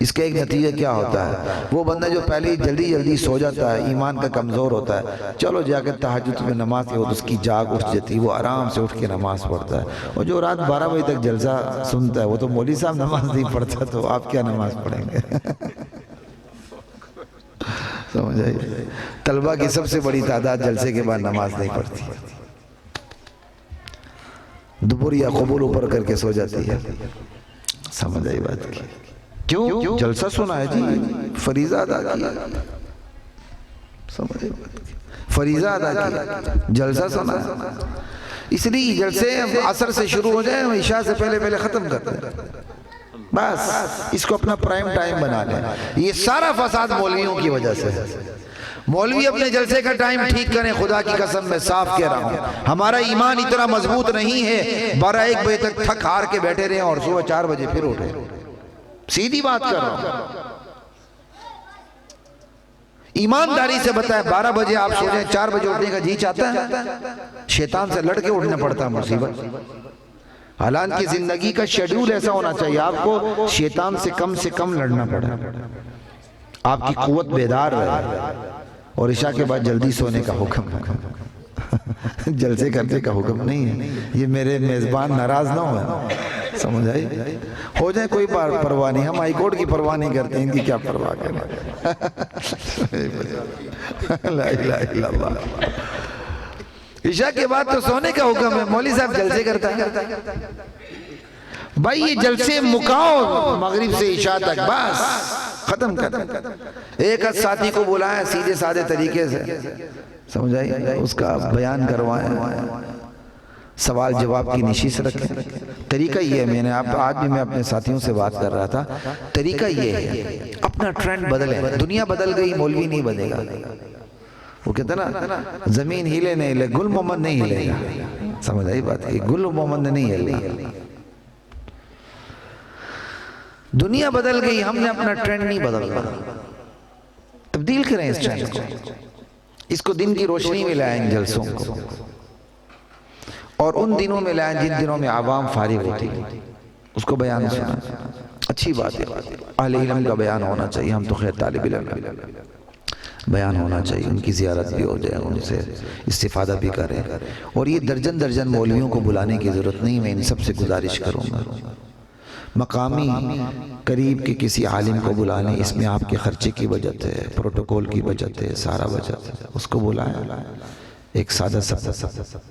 اس کا ایک نتیجہ کیا ہوتا ہے؟ وہ بندہ جو پہلے جلدی سو جاتا ہے، ایمان کا کمزور ہوتا ہے، چلو جا کے تہجد میں نماز کے وقت اس کی جاگ اٹھ جاتی ہے، وہ آرام سے اٹھ کے نماز پڑھتا ہے۔ اور جو رات 12 بجے تک جلسہ سنتا ہے، وہ تو مولوی صاحب نماز نہیں پڑھتا، تو آپ کیا نماز پڑھیں گے؟ سمجھ آئی؟ طلبہ کی سب سے بڑی تعداد جلسے کے بعد نماز نہیں پڑھتی، دوپہر قبول اوپر کر کے سو جاتی ہے۔ سمجھ آئی بات کی؟ کیوں؟ جلسہ سنا ہے جی، فریضہ ادا کیا۔ سمجھ آئی بات کی؟ فریضہ ادا کیا، جلسہ سنا ہے۔ اس لیے جلسے عصر سے شروع ہو جائیں، عشاء سے پہلے ختم کرتے ہیں، بس اس کو اپنا پرائم ٹائم بنا لیں۔ یہ سارا فساد مولویوں کی وجہ سے ہے۔ مولوی اپنے جلسے کا ٹائم ٹھیک کریں، خدا کی قسم میں صاف کہہ رہا ہوں، ہمارا ایمان اتنا مضبوط نہیں ہے 12-1 بجے تک تھک ہار کے بیٹھے رہیں اور صبح 4 بجے پھر اٹھیں۔ سیدھی بات کر رہا ہوں، ایمانداری سے بتائیں، 12 بجے آپ سو جائیں، 4 بجے اٹھنے کا جی چاہتا ہے؟ شیطان سے لڑ کے اٹھنا پڑتا ہے، مصیبت۔ حالانکہ زندگی کا شیڈول ایسا ہونا چاہیے، آپ کو شیطان سے کم لڑنا پڑے، آپ کی قوت بیدار رہے، اور عشاء کے بعد جلدی سونے کا حکم ہے، جلسے کرنے کا حکم نہیں ہے۔ یہ میرے میزبان ناراض نہ ہوئے، سمجھ آئی؟ ہو جائے کوئی پرواہ نہیں، ہم ہائی کورٹ کی پرواہ نہیں کرتے، ان کی کیا پرواہ کریں۔ لا الہ الا اللہ۔ عشاء کے بعد تو سونے کا حکم ہے، مولوی صاحب جلسے کرتا ہے۔ بھائی یہ جلسے مکاؤ مغرب سے عشاء تک، بس ختم کر۔ ایک ساتھی کو بلایا سیدھے سادے طریقے سے، سمجھ آئی، اس کا بیان کروائیں، سوال جواب کی نشست رکھیں۔ طریقہ یہ ہے، آج بھی میں اپنے ساتھیوں سے بات کر رہا تھا، طریقہ یہ ہے اپنا ٹرینڈ بدلیں۔ دنیا بدل گئی، مولوی نہیں بدلے گا۔ وہ کہتا نا زمین ہلے نہیں ہلے، گل محمد نہیں ہلے گا۔ سمجھ آئی بات ہے؟ گل محمد نہیں ہلے۔ دنیا بدل گئی، ہم نے اپنا ٹرینڈ نہیں بدلنا، تبدیل کریں اس ٹرینڈ کو، اس کو دن کی روشنی میں لائیں جلسوں کو، اور ان دنوں میں لائیں جن دنوں میں عوام فارغ ہوتی، اس کو بیان سنا۔ اچھی بات ہے، اہل علم کا بیان ہونا چاہیے، ہم تو خیر طالب علم بیان ہونا چاہیے، ان کی زیارت بھی ہو جائے، ان سے استفادہ بھی کریں۔ اور یہ درجن مولویوں کو بلانے کی ضرورت نہیں، میں ان سب سے گزارش کروں گا، مقامی قریب کے کسی عالم کو بلائیں، اس میں آپ کے خرچے کی بچت ہے، پروٹوکول کی بچت ہے، سارا بچت ہے، اس کو بلائیں، ایک سادہ سا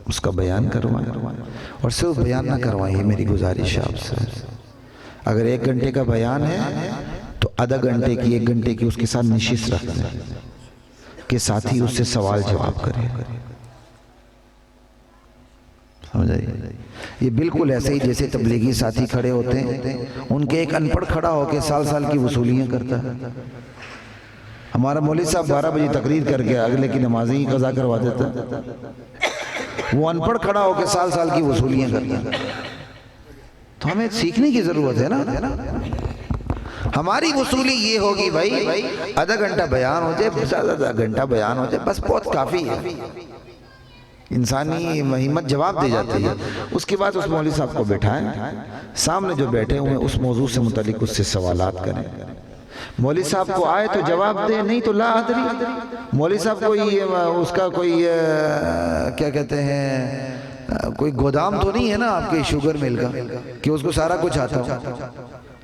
اس کا بیان کروائیں، اور صرف بیان نہ کروائیں، یہ میری گزارش ہے آپ سے۔ اگر 1 گھنٹے کا بیان ہے تو آدھا گھنٹے کی 1 گھنٹے کی اس کے ساتھ نشست رکھ دیں کہ ساتھی اس سے سوال جواب کرے۔ سمجھ آئی؟ یہ بالکل ایسے ہی جیسے تبلیغی ساتھی کھڑے ہوتے ہیں، ان کے ایک ان پڑھ کھڑا ہو کے سال کی وصولیاں کرتا ہے۔ ہمارا مولوی صاحب 12 بجے تقریر کر کے اگلے کی نمازیں ہی قضا کروا دیتا ہے، وہ ان پڑھ کھڑا ہو کے سال کی وصولیاں کرتا ہے۔ تو ہمیں سیکھنے کی ضرورت ہے نا۔ ہماری وصولی یہ ہوگی بھائی آدھا گھنٹہ بیان ہو جائے، آدھا گھنٹہ بیان ہو جائے، بس بہت کافی ہے۔ انسانی ہمت جواب دے جاتی ہے۔ اس کے بعد اس مولوی صاحب کو بٹھائیں، سامنے جو بیٹھے ہوئے اس موضوع سے متعلق اس سے سوالات کریں۔ مولوی صاحب کو آئے تو جواب دے، نہیں تو لا ادری۔ مولوی صاحب کوئی اس کا کوئی کیا کہتے ہیں، کوئی گودام تو نہیں ہے نا آپ کے شوگر مل کا کہ اس کو سارا کچھ آتا ہو۔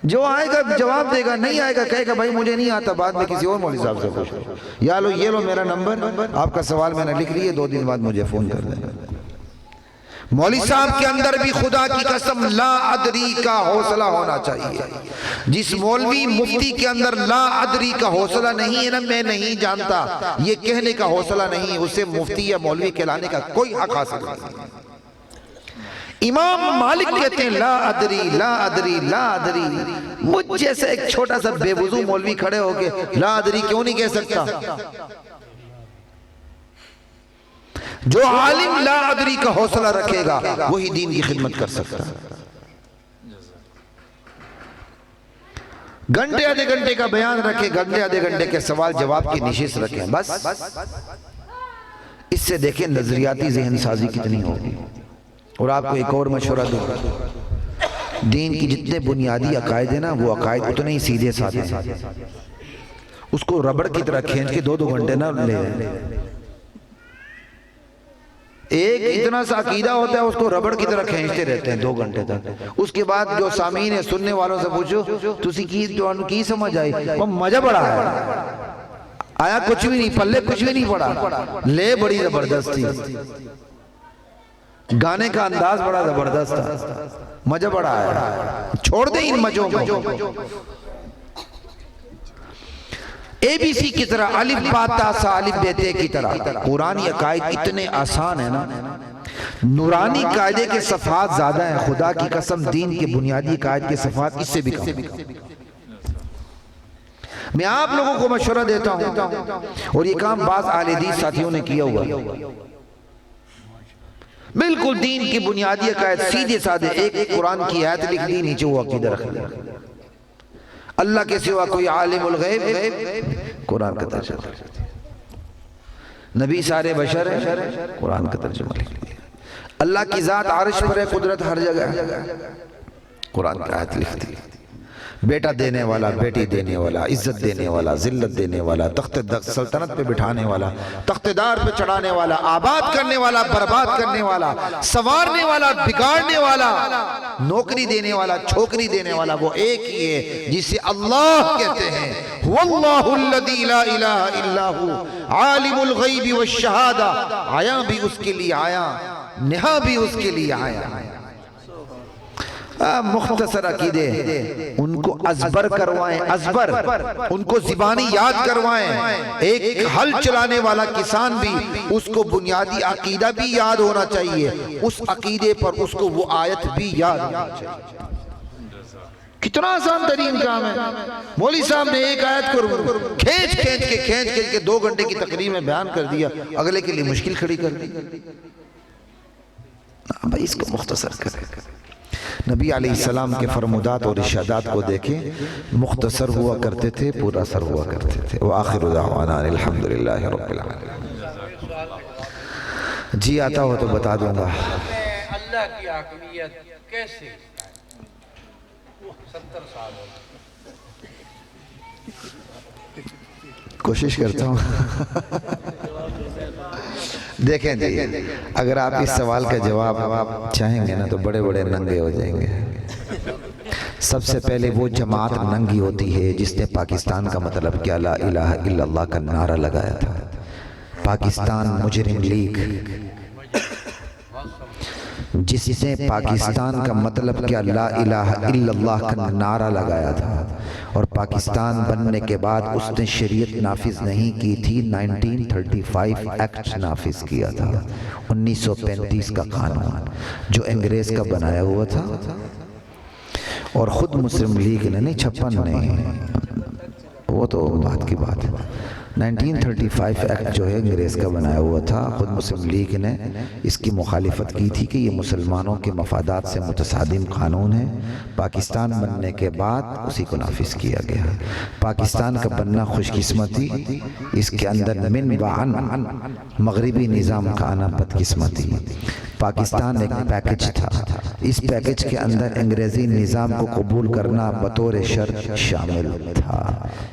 جو آئے گا جواب دے گا، نہیں آئے گا کہے گا بھائی مجھے نہیں آتا، بعد میں کسی اور مولوی صاحب سے پوچھو، یا لو یہ لو میرا نمبر، آپ کا سوال میں نے لکھ لیے، 2 دن بعد مجھے فون کر دینا۔ مولوی صاحب کے اندر بھی خدا کی قسم لا ادری کا حوصلہ ہونا چاہیے۔ جس مولوی مفتی کے اندر لا ادری کا حوصلہ نہیں ہے نا، میں نہیں جانتا، یہ کہنے کا حوصلہ نہیں، اسے مفتی یا مولوی کہلانے کا کوئی حق حاصل نہیں۔ امام مالک کہتے ہیں لا ادری لا ادری لا ادری، مجھ جیسے ایک چھوٹا سا بے وضو مولوی کھڑے ہو کے لا ادری کیوں نہیں کہہ سکتا؟ جو عالم لا ادری کا حوصلہ رکھے گا وہی دین کی خدمت کر سکتا ہے۔ گھنٹے آدھے گھنٹے کا بیان رکھے، گھنٹے آدھے گھنٹے کے سوال جواب کی نشست رکھیں، بس اس سے دیکھیں نظریاتی ذہن سازی کتنی ہوگی۔ اور آپ کو ایک اور مشورہ دوں، دین کی جتنے بنیادی عقائد ہیں نا، وہ عقائد اتنے ہی سیدھے سادے ہیں، اس کو ربڑ کی طرح کھینچ کے 2 گھنٹے نہ لے لیں۔ ایک اتنا سا عقیدہ ہوتا ہے، اس کو ربڑ کی طرح کھینچتے رہتے ہیں 2 گھنٹے تک۔ اس کے بعد جو سامعین ہیں، سننے والوں سے پوچھو تسی کی سمجھ آئی؟ وہ مزہ بڑا ہے، آیا کچھ بھی نہیں، پلے کچھ بھی نہیں پڑا، لے بڑی زبردست تھی، گانے کا انداز بڑا زبردست تھا، مزہ بڑا ہے، چھوڑ دیں ان مزوں کو۔ اے بی سی کی طرح، الف با تا سا الف بے تے کی طرح قرآنی عقائد اتنے آسان ہیں نا، نورانی قاعدے کے صفحات زیادہ ہیں، خدا کی قسم دین کے بنیادی قاعدے کے صفحات اس سے بھی کم۔ میں آپ لوگوں کو مشورہ دیتا ہوں، اور یہ کام بعض اہل حدیث ساتھیوں نے کیا ہوا، بالکل دین کی بنیادی عقائد سیدھے سادے، ایک قرآن کی آیت لکھ دی، نیچے وہ عقیدہ رکھ دیا، اللہ کے سوا کوئی عالم الغیب، قرآن کا ترجمہ، نبی سارے بشر ہیں، قرآن کا ترجمہ لکھ دیا، اللہ کی ذات عرش پر ہے، قدرت ہر جگہ ہے، قرآن کی آیت لکھ دی، بیٹا دینے والا، بیٹی دینے والا، عزت دینے والا، ذلت دینے والا، تخت سلطنت پہ بٹھانے والا، تخت دار پہ چڑھانے والا، آباد کرنے والا، برباد کرنے والا، سنوارنے والا، بگاڑنے والا، نوکری دینے والا، چھوکری دینے والا، وہ ایک ہی ہے جسے اللہ کہتے ہیں، واللہ الذی لا الہ الا ہوا عالم الغیب والشہادہ، آیا بھی اس کے لیے آیا، نہا بھی اس کے لیے آیا۔ مختصر عقیدے ان کو ازبر کروائیں، ازبر ان کو زبانی یاد کروائیں، ایک حل چلانے والا کسان بھی اس کو بنیادی عقیدہ بھی یاد ہونا چاہیے، اس عقیدے پر اس کو وہ آیت بھی یاد ہونا چاہیے۔ کتنا آسان ترین کام ہے، مولوی صاحب نے ایک آیت کو کھینچ کے 2 گھنٹے کی تقریر میں بیان کر دیا، اگلے کے لیے مشکل کھڑی کر دی۔ بھائی اس کو مختصر کریں۔ نبی علیہ السلام کے فرمودات اور ارشادات کو دیکھیں، مختصر ہوا کرتے تھے، پورا اثر ہوا کرتے تھے۔ وآخر دعوانا الحمدللہ رب العالمین۔ جی آتا ہو تو بتا دوں گا۔ اللہ کی حاکمیت کیسے 70 سال ہو کوشش کرتا ہوں۔ دیکھیں جی، اگر آپ اس سوال کا جواب چاہیں گے نا تو بڑے بڑے ننگے ہو جائیں گے۔ سب سے پہلے وہ جماعت ننگی ہوتی ہے جس نے پاکستان کا مطلب کیا لا الہ الا اللہ کا نعرہ لگایا تھا۔ پاکستان مجرم لیگ، جس نے پاکستان کا مطلب کیا لا الہ الا اللہ کا نعرہ لگایا تھا، اور پاکستان بننے کے بعد اس نے شریعت نافذ نہیں کی تھی، 1935 ایکٹ نافذ کیا تھا، 1935 کا قانون جو انگریز کا بنایا ہوا تھا، اور خود مسلم لیگ نے نہیں، 56 نہیں، وہ تو بات کی بات ہے، 1935 ایکٹ جو ہے انگریز کا بنایا ہوا تھا، خود مسلم لیگ نے اس کی مخالفت کی تھی کہ یہ مسلمانوں کے مفادات سے متصادم قانون ہے۔ پاکستان بننے کے بعد اسی کو نافذ کیا گیا۔ پاکستان کا بننا خوش قسمتی، اس کے اندر من وعن مغربی نظام کا آنا بدقسمتی۔ پاکستان ایک پیکج تھا، اس پیکج کے اندر انگریزی نظام کو قبول کرنا بطور شرط شامل تھا۔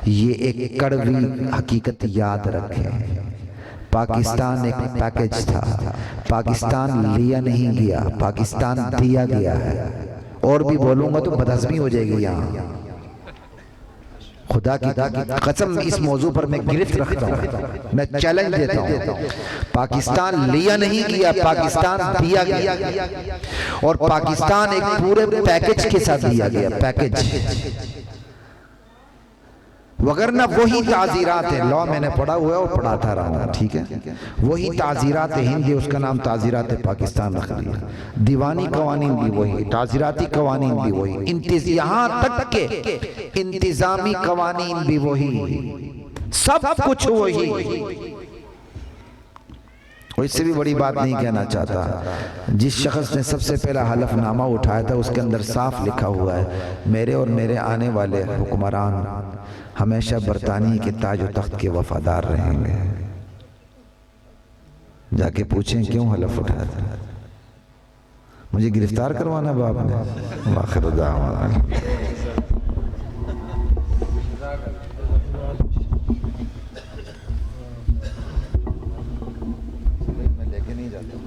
یہ ایک کڑوی حقیقت یاد رکھیں، پاکستان ایک پیکج تھا، پاکستان لیا نہیں گیا، پاکستان دیا گیا ہے۔ اور بھی بولوں گا تو بدہضمی ہو جائے گی یہاں۔ خدا کی قسم اس موضوع پر میں گرفت رکھتا ہوں، میں چیلنج دیتا ہوں۔ پاکستان لیا نہیں گیا، پاکستان دیا گیا، اور پاکستان ایک پورے پیکج کے ساتھ دیا گیا، پیکج۔ وگرنہ وہی تعزیرات ہیں، لا میں نے پڑھا ہوا ہے اور پڑھاتا رہا ہوں، ٹھیک ہے؟ وہی تعزیرات ہند ہے، اس کا نام تعزیرات پاکستان رکھ دیا۔ دیوانی قوانین بھی وہی، تعزیراتی قوانین بھی وہی، یہاں تک کہ انتظامی قوانین بھی وہی، سب کچھ وہی۔ اور اس سے بھی بڑی بات نہیں کہنا چاہتا، جس شخص نے سب سے پہلا حلف نامہ اٹھایا تھا اس کے اندر صاف لکھا ہوا ہے میرے اور میرے آنے والے حکمران ہمیشہ برطانیہ کے تاج و تخت کے وفادار رہیں گے۔ جا کے پوچھیں کیوں حلف اٹھایا تھا؟ مجھے گرفتار کروانا باپ نے؟ آخر دعوانا میں لے کے نہیں جاتا